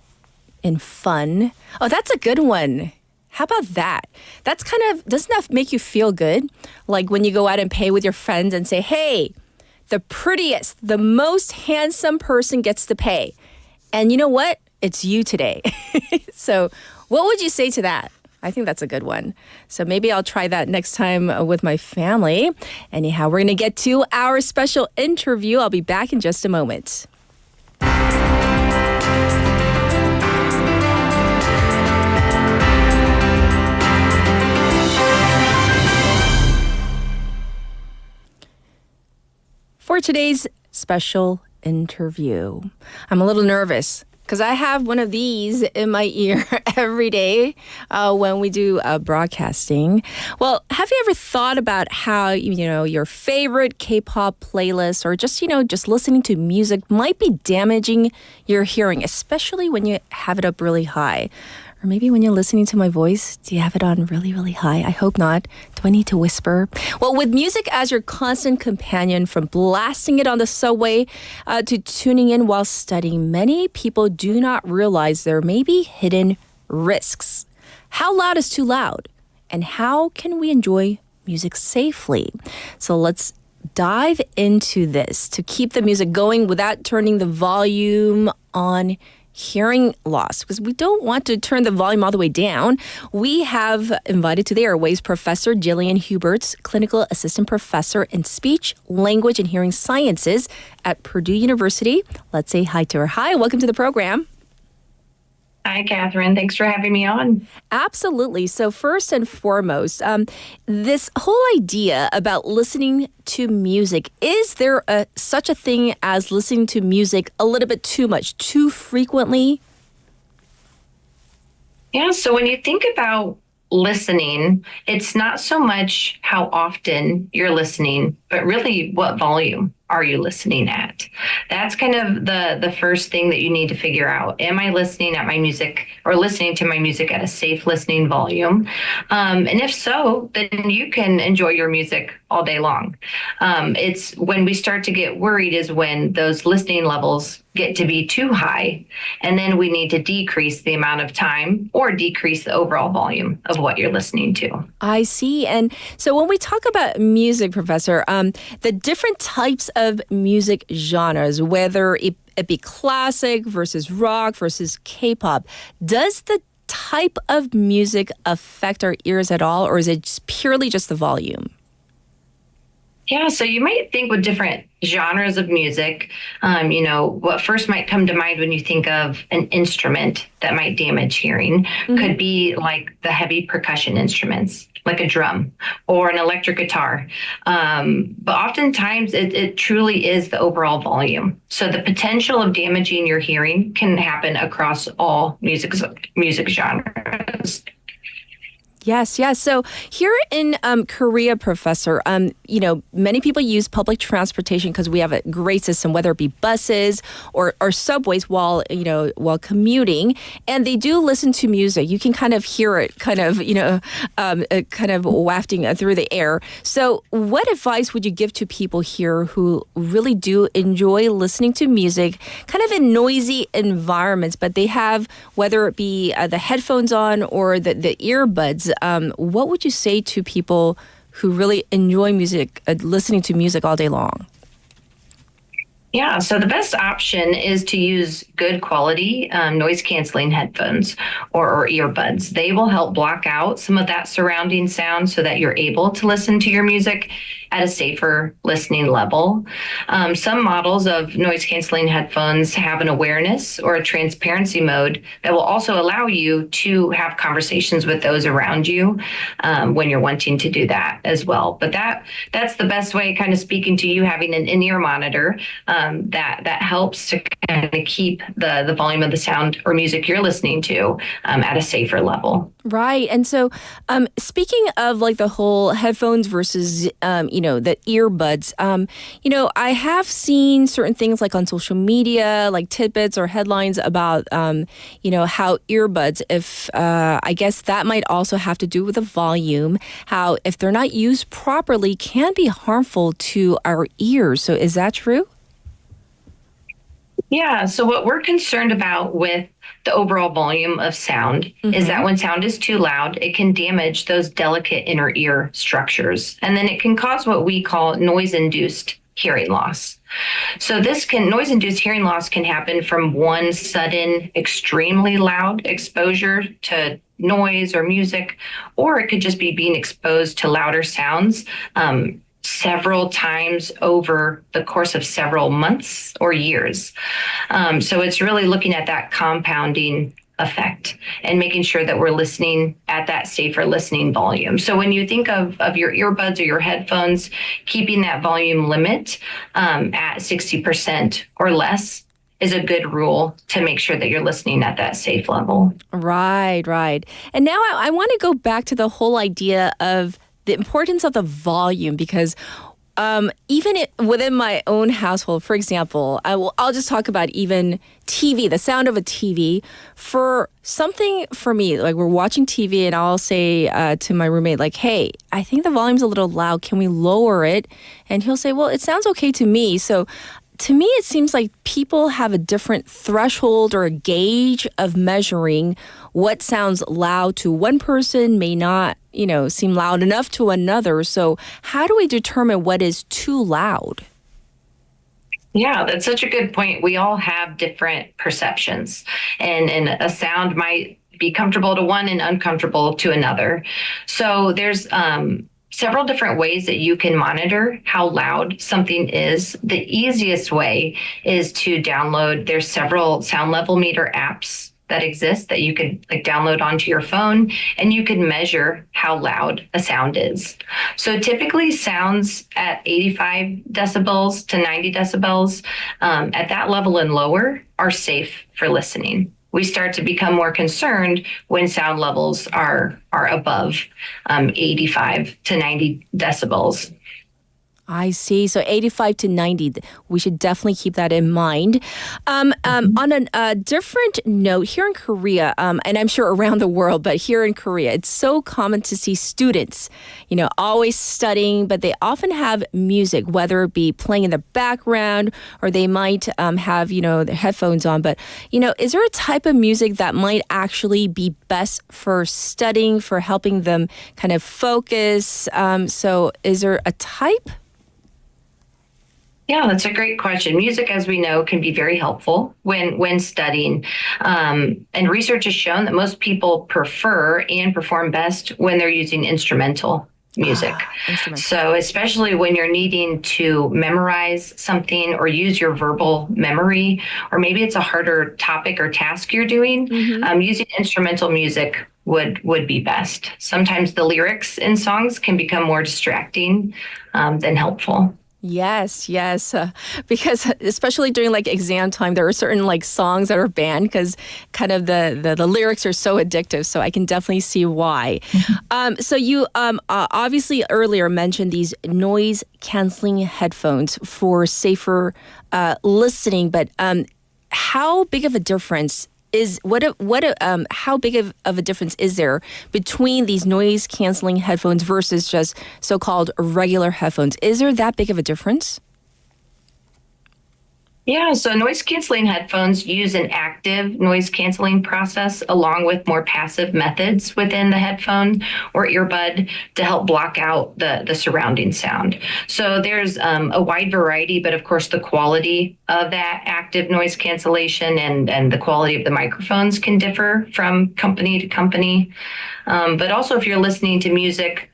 fun. That's a good one. How about that? That's doesn't that make you feel good? Like when you go out and pay with your friends and say, hey, the prettiest, the most handsome person gets to pay. And you know what? It's you today. So what would you say to that? I think that's a good one. So maybe I'll try that next time with my family. Anyhow, we're going to get to our special interview. I'll be back in just a moment. For today's special interview, I'm a little nervous because I have one of these in my ear every day when we do broadcasting. Well, have you ever thought about how, your favorite K-pop playlist or just listening to music might be damaging your hearing, especially when you have it up really high? Or maybe when you're listening to my voice, do you have it on really, really high? I hope not. Do I need to whisper? Well, with music as your constant companion, from blasting it on the subway to tuning in while studying, many people do not realize there may be hidden risks. How loud is too loud? And how can we enjoy music safely? So let's dive into this to keep the music going without turning the volume on. Hearing loss, because we don't want to turn the volume all the way down. We have invited to the airways Professor Jillian Huberts, Clinical Assistant Professor in Speech, Language, and Hearing Sciences at Purdue University. Let's say hi to her. Hi, welcome to the program. Hi, Catherine. Thanks for having me on. Absolutely. So first and foremost, this whole idea about listening to music, is there such a thing as listening to music a little bit too much, too frequently? Yeah, so when you think about listening, it's not so much how often you're listening, but really what volume are you listening at? That's kind of the first thing that you need to figure out. Am I listening at my music or listening to my music at a safe listening volume? And if so, then you can enjoy your music all day long. It's when we start to get worried is when those listening levels get to be too high, and then we need to decrease the amount of time or decrease the overall volume of what you're listening to. I see. And so when we talk about music, Professor, the different types of music genres, whether it be classic versus rock versus K-pop, does the type of music affect our ears at all, or is it just purely just the volume? Yeah, so you might think with different genres of music, what first might come to mind when you think of an instrument that might damage hearing could be like the heavy percussion instruments, like a drum or an electric guitar. But oftentimes it truly is the overall volume. So the potential of damaging your hearing can happen across all music genres. Yes. So here in Korea, Professor, many people use public transportation because we have a great system, whether it be buses or subways while commuting, and they do listen to music. You can kind of hear it kind of wafting through the air. So what advice would you give to people here who really do enjoy listening to music kind of in noisy environments, but they have, whether it be the headphones on or the earbuds? What would you say to people who really enjoy music, listening to music all day long? Yeah, so the best option is to use good quality noise canceling headphones or earbuds. They will help block out some of that surrounding sound so that you're able to listen to your music at a safer listening level. Some models of noise canceling headphones have an awareness or a transparency mode that will also allow you to have conversations with those around you when you're wanting to do that as well. But that's the best way, kind of speaking to you, having an in-ear monitor that helps to kind of keep the volume of the sound or music you're listening to at a safer level. Right. And so speaking of like the whole headphones versus, the earbuds, I have seen certain things like on social media, like tidbits or headlines about, how earbuds, if I guess that might also have to do with the volume, how if they're not used properly can be harmful to our ears. So is that true? Yeah, so what we're concerned about with the overall volume of sound is that when sound is too loud, it can damage those delicate inner ear structures. And then it can cause what we call noise-induced hearing loss. So noise-induced hearing loss can happen from one sudden, extremely loud exposure to noise or music, or it could just be being exposed to louder sounds several times over the course of several months or years. So it's really looking at that compounding effect and making sure that we're listening at that safer listening volume. So when you think of your earbuds or your headphones, keeping that volume limit at 60% or less is a good rule to make sure that you're listening at that safe level. Right. And now I want to go back to the whole idea of the importance of the volume, because even within my own household, for example, I'll just talk about even TV, the sound of a TV. For me, like we're watching TV and I'll say to my roommate, like, hey, I think the volume's a little loud. Can we lower it? And he'll say, well, it sounds okay to me. So to me, it seems like people have a different threshold or a gauge of measuring what sounds loud to one person may not, seem loud enough to another. So how do we determine what is too loud? Yeah, that's such a good point. We all have different perceptions, and a sound might be comfortable to one and uncomfortable to another. So there's several different ways that you can monitor how loud something is. The easiest way is to download. There's several sound level meter apps that exist that you could download onto your phone, and you can measure how loud a sound is. So typically sounds at 85 decibels to 90 decibels at that level and lower are safe for listening. We start to become more concerned when sound levels are above 85 to 90 decibels. I see. So 85 to 90, we should definitely keep that in mind. On a different note, here in Korea, and I'm sure around the world, but here in Korea, it's so common to see students, always studying, but they often have music, whether it be playing in the background or they might have, their headphones on. But, is there a type of music that might actually be best for studying, for helping them kind of focus? So is there a type? Yeah, that's a great question. Music, as we know, can be very helpful when studying. And research has shown that most people prefer and perform best when they're using instrumental music. So especially when you're needing to memorize something or use your verbal memory, or maybe it's a harder topic or task you're doing, using instrumental music would be best. Sometimes the lyrics in songs can become more distracting than helpful. Yes. Because especially during exam time, there are certain songs that are banned because kind of the lyrics are so addictive. So I can definitely see why. So you obviously earlier mentioned these noise canceling headphones for safer listening, but how big of a difference how big of a difference is there between these noise canceling headphones versus just so-called regular headphones? Is there that big of a difference? Yeah, so noise canceling headphones use an active noise canceling process along with more passive methods within the headphone or earbud to help block out the surrounding sound. So there's a wide variety, but of course the quality of that active noise cancellation and the quality of the microphones can differ from company to company. But also if you're listening to music,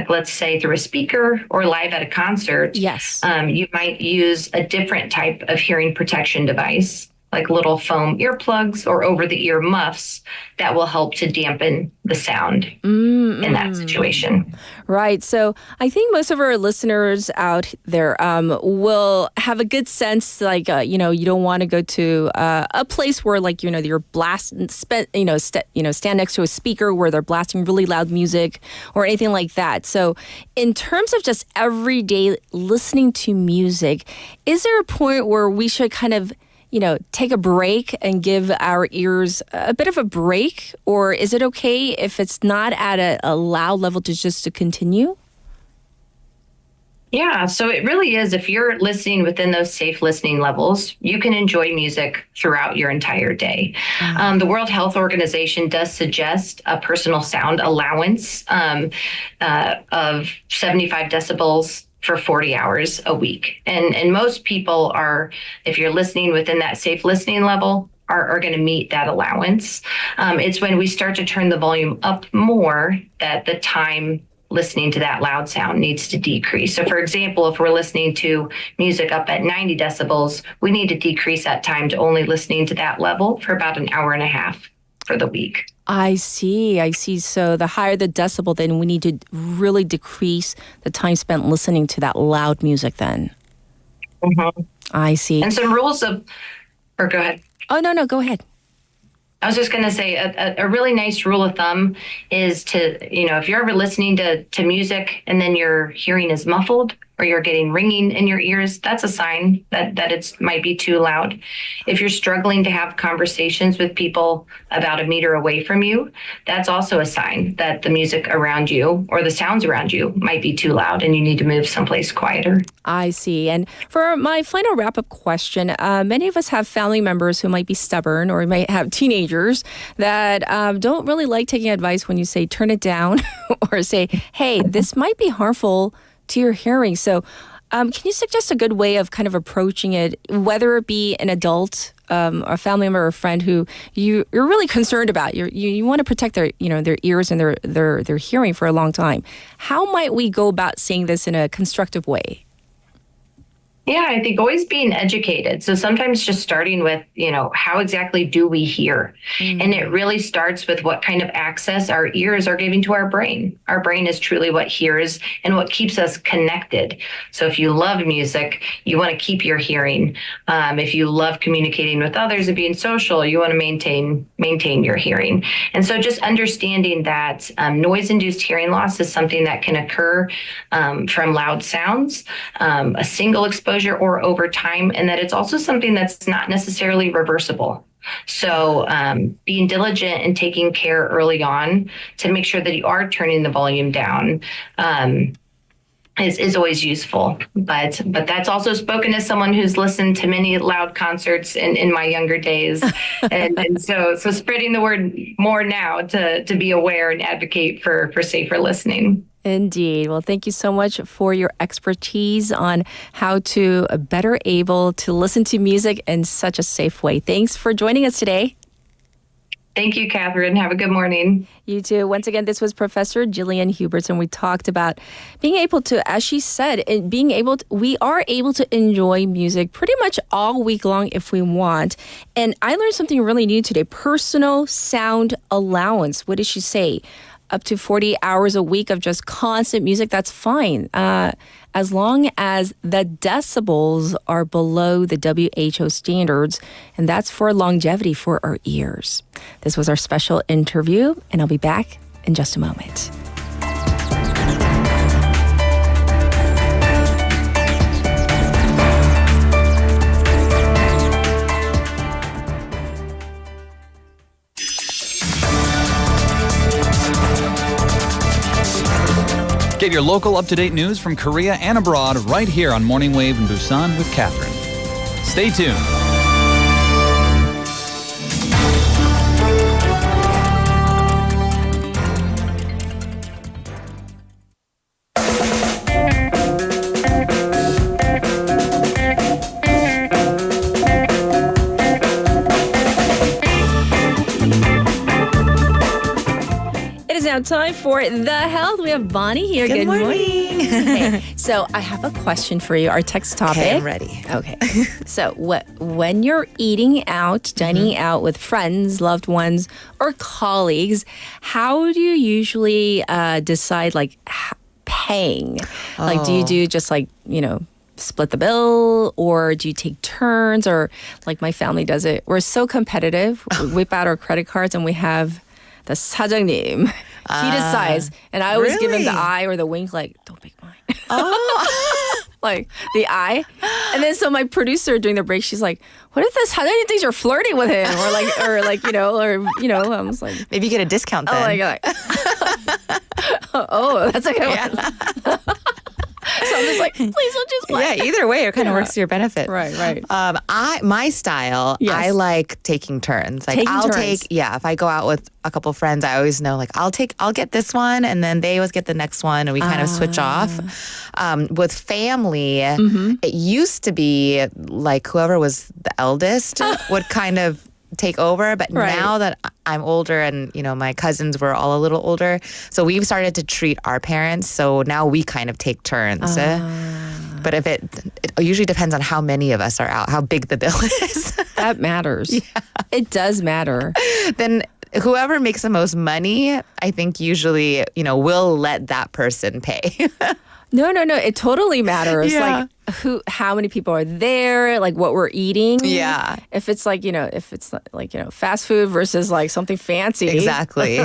let's say through a speaker or live at a concert, yes, you might use a different type of hearing protection device, like little foam earplugs or over-the-ear muffs that will help to dampen the sound in that situation. Right. So I think most of our listeners out there will have a good sense, you don't want to go to a place where, you're blasting, stand next to a speaker where they're blasting really loud music or anything like that. So in terms of just everyday listening to music, is there a point where we should kind of take a break and give our ears a bit of a break? Or is it okay if it's not at a loud level to continue? Yeah, so it really is. If you're listening within those safe listening levels, you can enjoy music throughout your entire day. The World Health Organization does suggest a personal sound allowance of 75 decibels for 40 hours a week. And most people are, if you're listening within that safe listening level, are going to meet that allowance. It's when we start to turn the volume up more that the time listening to that loud sound needs to decrease. So for example, if we're listening to music up at 90 decibels, we need to decrease that time to only listening to that level for about an hour and a half for the week. I see. So the higher the decibel, then we need to really decrease the time spent listening to that loud music then. Mm-hmm. I see. And some rules of, or go ahead. Oh, no, go ahead. I was just going to say a really nice rule of thumb is to, if you're ever listening to music and then your hearing is muffled or you're getting ringing in your ears, that's a sign that it might be too loud. If you're struggling to have conversations with people about a meter away from you, that's also a sign that the music around you or the sounds around you might be too loud and you need to move someplace quieter. I see. And for my final wrap-up question, many of us have family members who might be stubborn or might have teenagers that don't really like taking advice when you say turn it down or say, hey, this might be harmful to your hearing. So can you suggest a good way of kind of approaching it, whether it be an adult, a family member or a friend who you're really concerned about, you want to protect their ears and their hearing for a long time. How might we go about saying this in a constructive way? Yeah, I think always being educated. So sometimes just starting with, how exactly do we hear? Mm-hmm. And it really starts with what kind of access our ears are giving to our brain. Our brain is truly what hears and what keeps us connected. So if you love music, you want to keep your hearing. If you love communicating with others and being social, you want to maintain your hearing. And so just understanding that noise-induced hearing loss is something that can occur from loud sounds, a single exposure or over time, and that it's also something that's not necessarily reversible. So being diligent and taking care early on to make sure that you are turning the volume down is always useful. But that's also spoken as someone who's listened to many loud concerts in my younger days. and so spreading the word more now to be aware and advocate for safer listening. Indeed. Well, thank you so much for your expertise on how to better able to listen to music in such a safe way. Thanks for joining us today. Thank you, Catherine. Have a good morning. You too. Once again, this was Professor Jillian Hubertson. We talked about being able to, as she said, we are able to enjoy music pretty much all week long if we want. And I learned something really new today. Personal sound allowance. What did she say? Up to 40 hours a week of just constant music, that's fine. As long as the decibels are below the WHO standards, and that's for longevity for our ears. This was our special interview, and I'll be back in just a moment. Get your local up-to-date news from Korea and abroad right here on Morning Wave in Busan with Catherine. Stay tuned. Now time for The Health. We have Bonnie here. Good morning. Okay. So I have a question for you. Our text topic. Okay, I'm ready. Okay. So when you're eating out, dining out with friends, loved ones, or colleagues, how do you usually decide paying? Like, do you do just split the bill, or do you take turns, or like my family does it? We're so competitive. We whip out our credit cards and we have the 사장님. He decides, and I always give him the eye or the wink, like, don't pick mine. Oh. Like the eye. And then so my producer during the break, she's like, what if this 사장님 thinks you're flirting with him? I was like, maybe you get a discount then. Oh my God. Oh, that's a good one. So I'm just like, please don't choose black. Yeah, either way, it kind of works to your benefit. Right. My style, Yes. I like taking turns. Like Taking turns. if I go out with a couple friends, I always know like I'll get this one, and then they always get the next one, and we kind of switch off. With family, it used to be like whoever was the eldest would kind of take over, but Right. now that I'm older and my cousins were all a little older, so we've started to treat our parents, so now we kind of take turns. But if it usually depends on how many of us are out, how big the bill is. That matters. It does matter. Then whoever makes the most money, I think usually will let that person pay. No. It totally matters. Yeah. Like how many people are there, like what we're eating. Yeah. If it's like, fast food versus like something fancy. Exactly.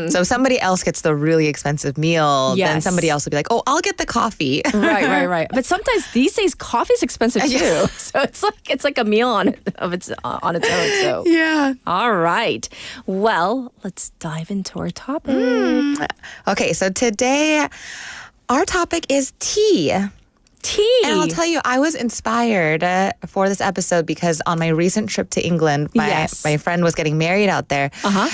So if somebody else gets the really expensive meal, then Yes. somebody else will be like, oh, I'll get the coffee. Right. But sometimes these days coffee's expensive too. Yeah. So it's like a meal on its own. So Yeah. all right. Well, let's dive into our topic. Okay, so today our topic is tea. Tea. And I'll tell you, I was inspired for this episode because on my recent trip to England, my friend was getting married out there.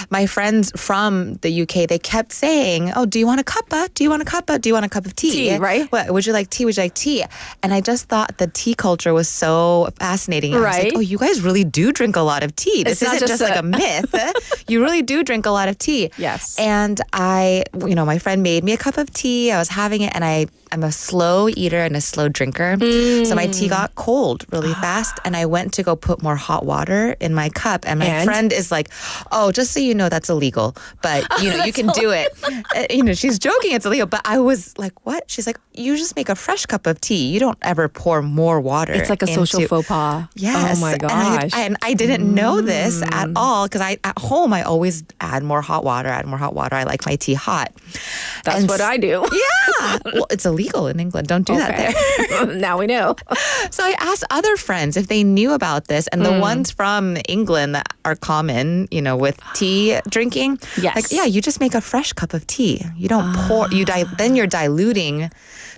My friends from the UK, they kept saying, oh, do you want a cuppa? Do you want a cuppa? Do you want a cup of tea? Tea, right? What, would you like tea? Would you like tea? And I just thought the tea culture was so fascinating. I was like, Right. oh, you guys really do drink a lot of tea. This It's not isn't just just like a myth. You really do drink a lot of tea. Yes. And my friend made me a cup of tea. I was having it, and I'm a slow eater and a slow drinker. So my tea got cold really fast, and I went to go put more hot water in my cup. And my friend is like, oh, just so you know, that's illegal. But, you can do it. She's joking, it's illegal. But I was like, what? She's like, you just make a fresh cup of tea. You don't ever pour more water. It's like a social into-" faux pas. Yes. Oh my And gosh. I didn't know this at all because at home I always add more hot water. I like my tea hot. That's And what I do. Yeah. Well, it's illegal in England. Don't do that there. Now we know. So I asked other friends if they knew about this, and the ones from England that are common, with tea drinking. Yes. Like, yeah, you just make a fresh cup of tea. You don't pour. Then you're diluting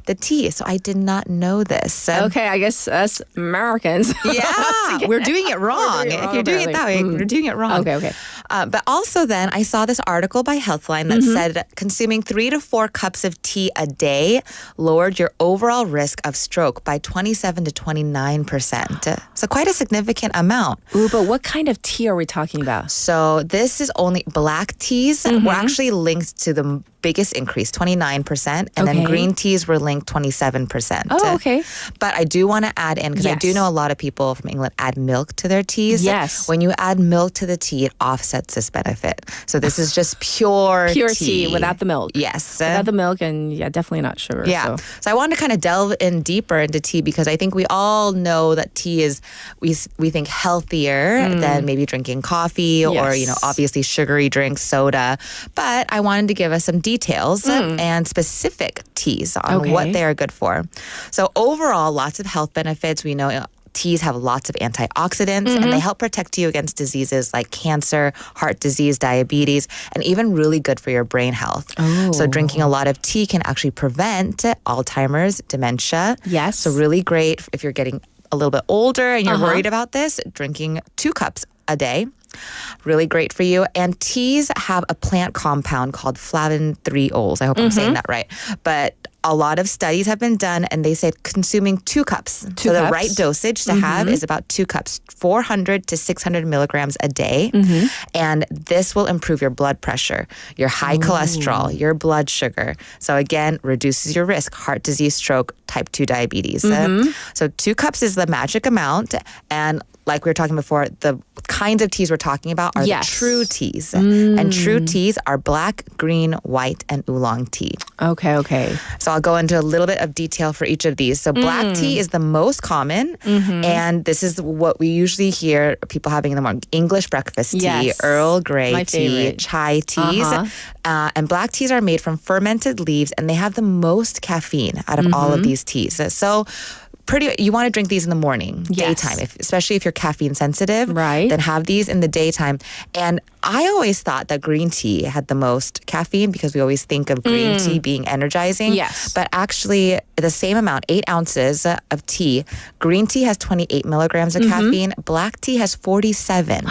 the tea. So I did not know this. Okay, I guess us Americans. Yeah, we're doing it wrong. If you're doing it that way, you're doing it wrong. Okay. But also then I saw this article by Healthline that said consuming 3 to 4 cups of tea a day lowered your overall risk of stroke by 27 to 29%. So quite a significant amount. Ooh, but what kind of tea are we talking about? So this is only black teas were actually linked to the biggest increase, 29%, and then Okay. green teas were linked 27%. Oh, okay. But I do want to add in, because I do Yes. know a lot of people from England add milk to their teas. Yes. When you add milk to the tea, it offsets this benefit. So this is just pure tea without the milk. Yes. Without the milk and definitely not sugar. Yeah. So. So I wanted to kind of delve in deeper into tea because I think we all know that tea is, we think healthier than maybe drinking coffee or, Yes. obviously sugary drinks, soda. But I wanted to give us some details and specific teas on what they are good for. So overall, lots of health benefits. We know teas have lots of antioxidants and they help protect you against diseases like cancer, heart disease, diabetes, and even really good for your brain health. So drinking a lot of tea can actually prevent Alzheimer's, dementia. Yes. So really great if you're getting a little bit older and you're worried about this, drinking 2 cups a day. Really great for you. And teas have a plant compound called flavin-3-ols. I hope I'm saying that right. But a lot of studies have been done and they said consuming 2 cups. So the right dosage to have is about 2 cups, 400 to 600 milligrams a day. And this will improve your blood pressure, your high cholesterol, your blood sugar. So again, reduces your risk, heart disease, stroke, type 2 diabetes. So 2 cups is the magic amount. And like we were talking before, the kinds of teas we're talking about are the true teas. And true teas are black, green, white, and oolong tea. Okay. So I'll go into a little bit of detail for each of these. So black tea is the most common. And this is what we usually hear people having in the morning. English breakfast tea, Yes. Earl Grey My tea, favorite. chai teas. And black teas are made from fermented leaves and they have the most caffeine out of all of these teas. So you want to drink these in the morning, daytime, especially if you're caffeine sensitive. Right. Then have these in the daytime. And I always thought that green tea had the most caffeine because we always think of green tea being energizing. Yes. But actually, the same amount, 8 ounces of tea, green tea has 28 milligrams of caffeine, black tea has 47.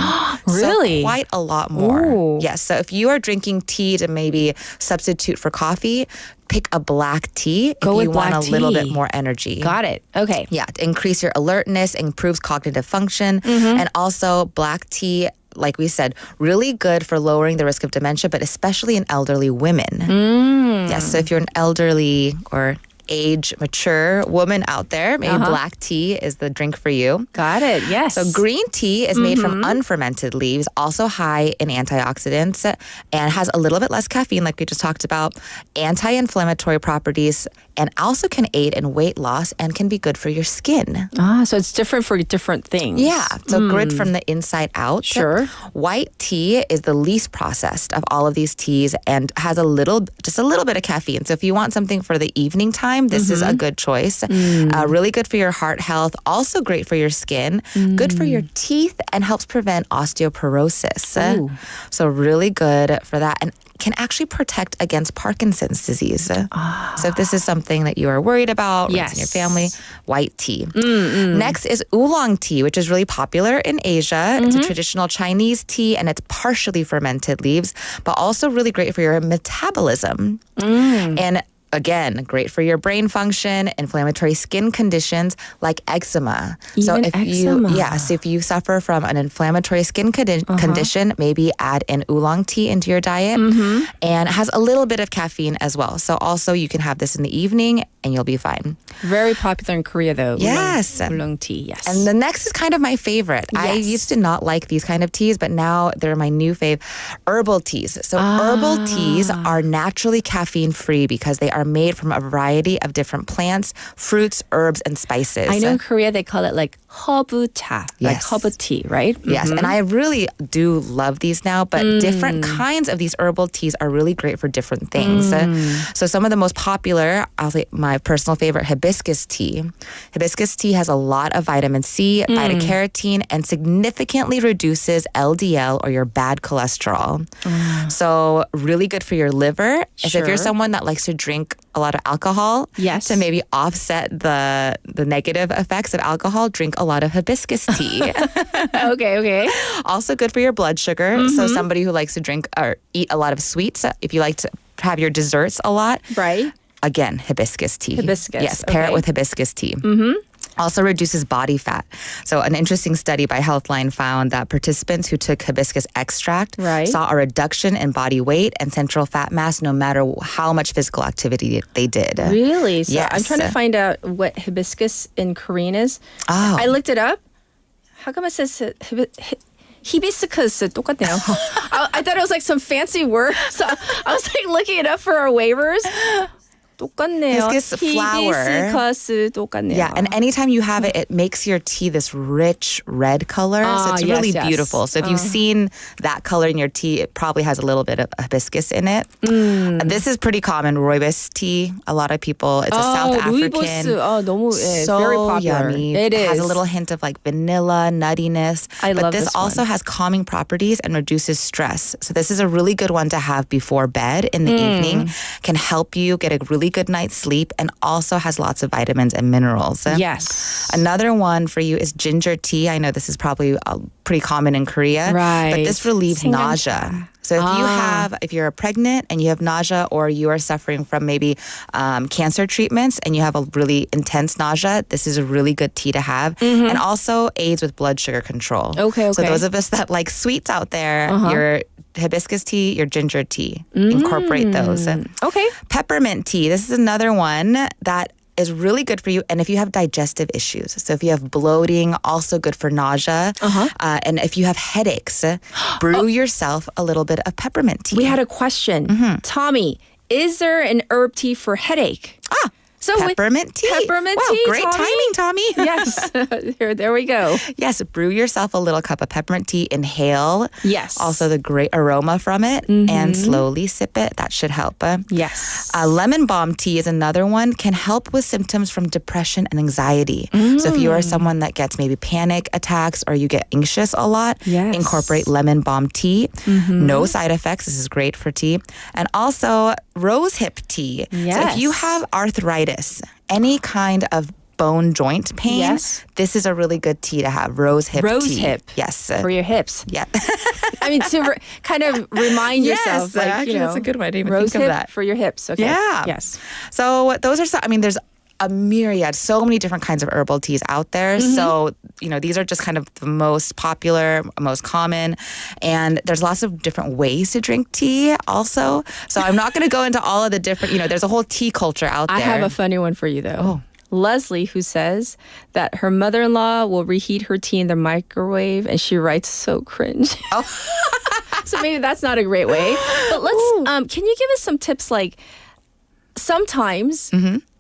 Really? So quite a lot more. Ooh. Yes. So if you are drinking tea to maybe substitute for coffee, pick a black tea Go if with you want black a little tea. bit more energy. Got it. Okay. Yeah, to increase your alertness, improves cognitive function, and also black tea, like we said, really good for lowering the risk of dementia, but especially in elderly women. Yes, so if you're an elderly or age mature woman out there, maybe black tea is the drink for you. Got it. Yes. So green tea is made from unfermented leaves, also high in antioxidants, and has a little bit less caffeine, like we just talked about, anti-inflammatory properties, and also can aid in weight loss and can be good for your skin. So it's different for different things. Yeah, so good from the inside out. Sure. White tea is the least processed of all of these teas and has just a little bit of caffeine. So if you want something for the evening time, this is a good choice. Really good for your heart health. Also great for your skin. Good for your teeth and helps prevent osteoporosis. So really good for that. And can actually protect against Parkinson's disease. So if this is something that you are worried about, or it's in your family, white tea. Next is oolong tea, which is really popular in Asia. It's a traditional Chinese tea, and it's partially fermented leaves, but also really great for your metabolism. And again, great for your brain function, inflammatory skin conditions like eczema. Even eczema. So if you suffer from an inflammatory skin condition, maybe add in oolong tea into your diet, and it has a little bit of caffeine as well. So also you can have this in the evening and you'll be fine. Very popular in Korea though. Yes. Oolong tea, yes. And the next is kind of my favorite. I used to not like these kind of teas, but now they're my new fave. Herbal teas. So herbal teas are naturally caffeine free because they are made from a variety of different plants, fruits, herbs, and spices. I know in Korea they call it like 허브 차, like Yes. 허브 tea, right? Yes, and I really do love these now, but different kinds of these herbal teas are really great for different things. So some of the most popular, I'll say my personal favorite, hibiscus tea. Hibiscus tea has a lot of vitamin C, beta-carotene, and significantly reduces LDL or your bad cholesterol. So really good for your liver. So if you're someone that likes to drink a lot of alcohol, to maybe offset the negative effects of alcohol, drink a lot of hibiscus tea. Okay. Also good for your blood sugar. So somebody who likes to drink or eat a lot of sweets, if you like to have your desserts a lot, right? Again, hibiscus tea. Hibiscus, Yes, pair it okay. with hibiscus tea. Also reduces body fat. So an interesting study by Healthline found that participants who took hibiscus extract saw a reduction in body weight and central fat mass no matter how much physical activity they did. Really? So Yes. I'm trying to find out what hibiscus in Korean is. Oh. I looked it up. How come it says hibiscus 똑같네요. I thought it was like some fancy word. So I was like looking it up for our waivers. 똑같네요. Hibiscus flower. hibiscus 똑같네요. Yeah, and anytime you have it, it makes your tea this rich red color. So it's really beautiful. So if you've seen that color in your tea, it probably has a little bit of hibiscus in it. And this is pretty common, rooibos tea. A lot of people, it's a South African. 너무 So very popular. yummy. It is. Has a little hint of like vanilla, nuttiness. I but love this this also one. has calming properties and reduces stress. So this is a really good one to have before bed in the evening. Can help you get a really good night's sleep and also has lots of vitamins and minerals. Yes. Another one for you is ginger tea. I know this is probably pretty common in Korea. Right. But this relieves 생강차. nausea. So if you're pregnant and you have nausea or you are suffering from maybe cancer treatments and you have a really intense nausea, this is a really good tea to have. And also aids with blood sugar control. Okay. So those of us that like sweets out there, your hibiscus tea, your ginger tea, incorporate those. Okay. Peppermint tea. This is another one that is really good for you. And if you have digestive issues, so if you have bloating, also good for nausea. And if you have headaches, brew yourself a little bit of peppermint tea. We had a question. Tommy, is there an herb tea for headache? So peppermint tea. Peppermint wow, tea. Great timing, Tommy. Yes. There we go. Yes, brew yourself a little cup of peppermint tea. Inhale. Yes. Also the great aroma from it, and slowly sip it. That should help. Yes. Lemon balm tea is another one. Can help with symptoms from depression and anxiety. So if you are someone that gets maybe panic attacks or you get anxious a lot, incorporate lemon balm tea. No side effects. This is great for tea. And also rosehip tea. So if you have arthritis, any kind of bone joint pain, this is a really good tea to have. Rosehip tea. Rosehip. Yes. For your hips. Yeah. I mean, to kind of remind yourself. Like, actually, you know, that's a good way to even rose think of hip that. for your hips. Okay. Yeah. Yes. So those are some, I mean, there's a myriad, so many different kinds of herbal teas out there. So, you know, these are just kind of the most popular, most common. And there's lots of different ways to drink tea also. So I'm not going to go into all of the different, you know, there's a whole tea culture out there. I have a funny one for you, though. Oh. Leslie, who says that her mother-in-law will reheat her tea in the microwave, and she writes so cringe. Oh. So maybe that's not a great way. But let's, can you give us some tips? Like, sometimes,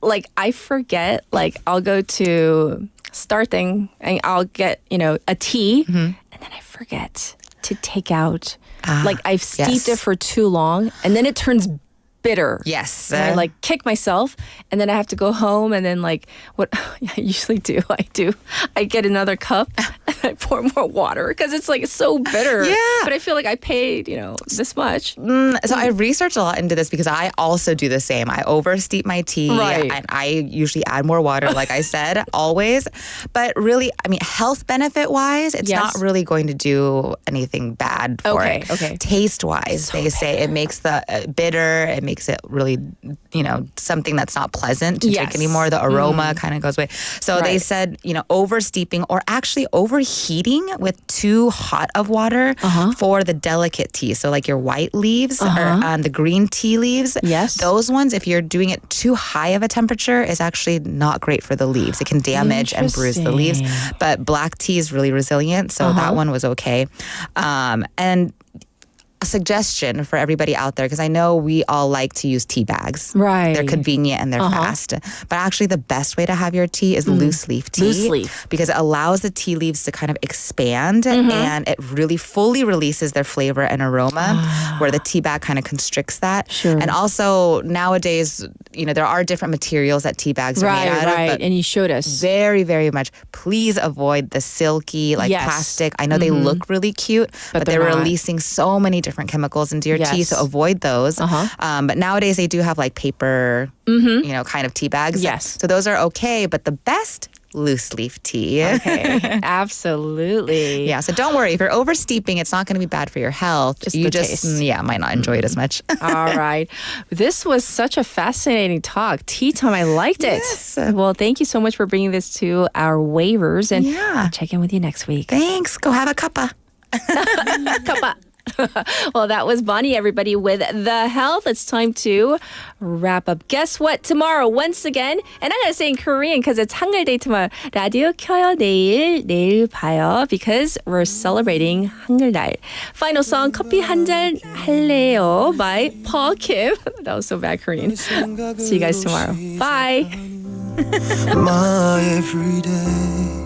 like, I forget, like, I'll go to Starting and I'll get, you know, a tea, and then I forget to take out, like, I've steeped it for too long, and then it turns bitter. Yes. And I like kick myself, and then I have to go home, and then like what I usually do, I get another cup and I pour more water because it's like so bitter. Yeah. But I feel like I paid, you know, this much. So I researched a lot into this because I also do the same. I oversteep my tea. Right. And I usually add more water, like I said, always. But really, I mean, health benefit wise, it's not really going to do anything bad for it. Okay. Taste wise, they say it makes the bitter, it makes it really, you know, something that's not pleasant to drink anymore. The aroma kind of goes away. So they said, you know, oversteeping or actually overheating with too hot of water for the delicate tea. So like your white leaves or the green tea leaves. Yes. Those ones, if you're doing it too high of a temperature, is actually not great for the leaves. It can damage and bruise the leaves. But black tea is really resilient. So that one was okay. And a suggestion for everybody out there, because I know we all like to use tea bags. Right. They're convenient and they're fast. But actually the best way to have your tea is loose leaf tea. Loose leaf. Because it allows the tea leaves to kind of expand and it really fully releases their flavor and aroma where the tea bag kind of constricts that. Sure. And also nowadays, you know, there are different materials that tea bags are made out of. But and you showed us. very, very much. Please avoid the silky, like plastic. I know they look really cute, but they're not. releasing so many different chemicals into your tea, so avoid those. But nowadays they do have like paper, you know, kind of tea bags. Yes. So those are okay, but the best, loose leaf tea. Okay. Absolutely. Yeah, so don't worry. If you're oversteeping, it's not going to be bad for your health. Just you the just, taste. might not enjoy it as much. All right. This was such a fascinating talk. Tea time. I liked it. Yes. Well, thank you so much for bringing this to our waivers. And Yeah. I'll check in with you next week. Thanks. Go have a cuppa. Cuppa. Well, that was Bonnie, everybody, with The Health. It's time to wrap up. Guess what? Tomorrow, once again, and I'm going to say in Korean because it's Hangul Day tomorrow. 라디오 켜요 내일 봐요 because we're celebrating 한글날. Final song, 커피 한 잔 할래요 by Paul Kim. That was so bad Korean. See you guys tomorrow. Bye. My everyday.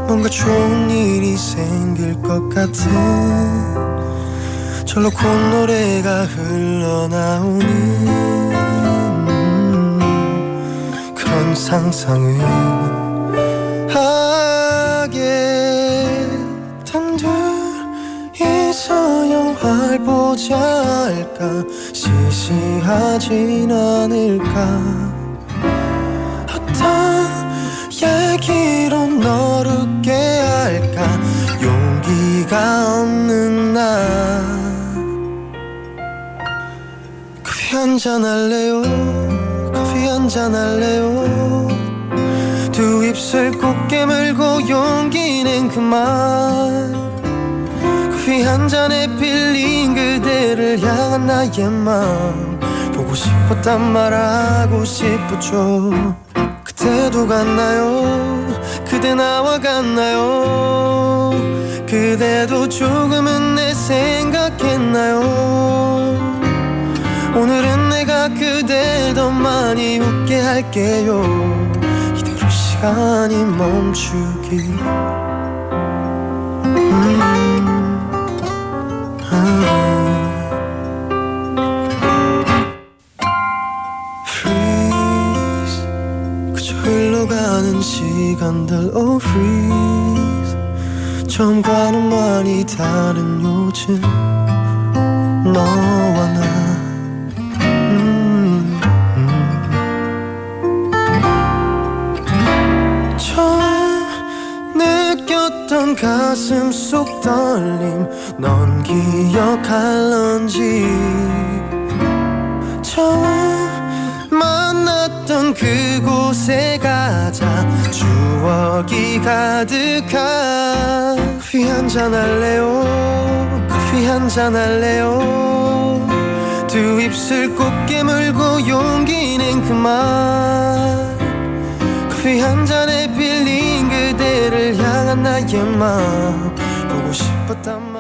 뭔가 좋은 일이 생길 것 같은 절로 콧노래가 흘러나오는 그런 상상을 하게 된 둘이서 영화를 보자 할까 시시하진 않을까 어떤 얘기로 너를 웃게 할까 용기가 없는 나 커피 한잔 할래요 커피 한잔 할래요 두 입술 꼭 깨물고 용기는 그만 커피 한 잔에 필린 그대를 향한 나의 마음 보고 싶었단 말 하고 싶었죠 그때도 같나요? 그대 나와 같나요? 그대도 조금은 내 생각했나요? 오늘은 내가 그댈 더 많이 웃게 할게요. 이대로 시간이 멈추길. Freeze. 그저 흘러가는 시간들 Oh freeze. 처음과는 많이 다른 요즘 너와 나 처음 느꼈던 가슴 속 떨림 넌 기억할런지 처음 만났던 그곳에 가자 추억이 가득한 커피 한잔 할래요 커피 한잔 할래요 두 입술 꼭 깨물고 용기는 그만 커피 한 잔에 빌린 그대를 향한 나의 마음 보고 싶었단 말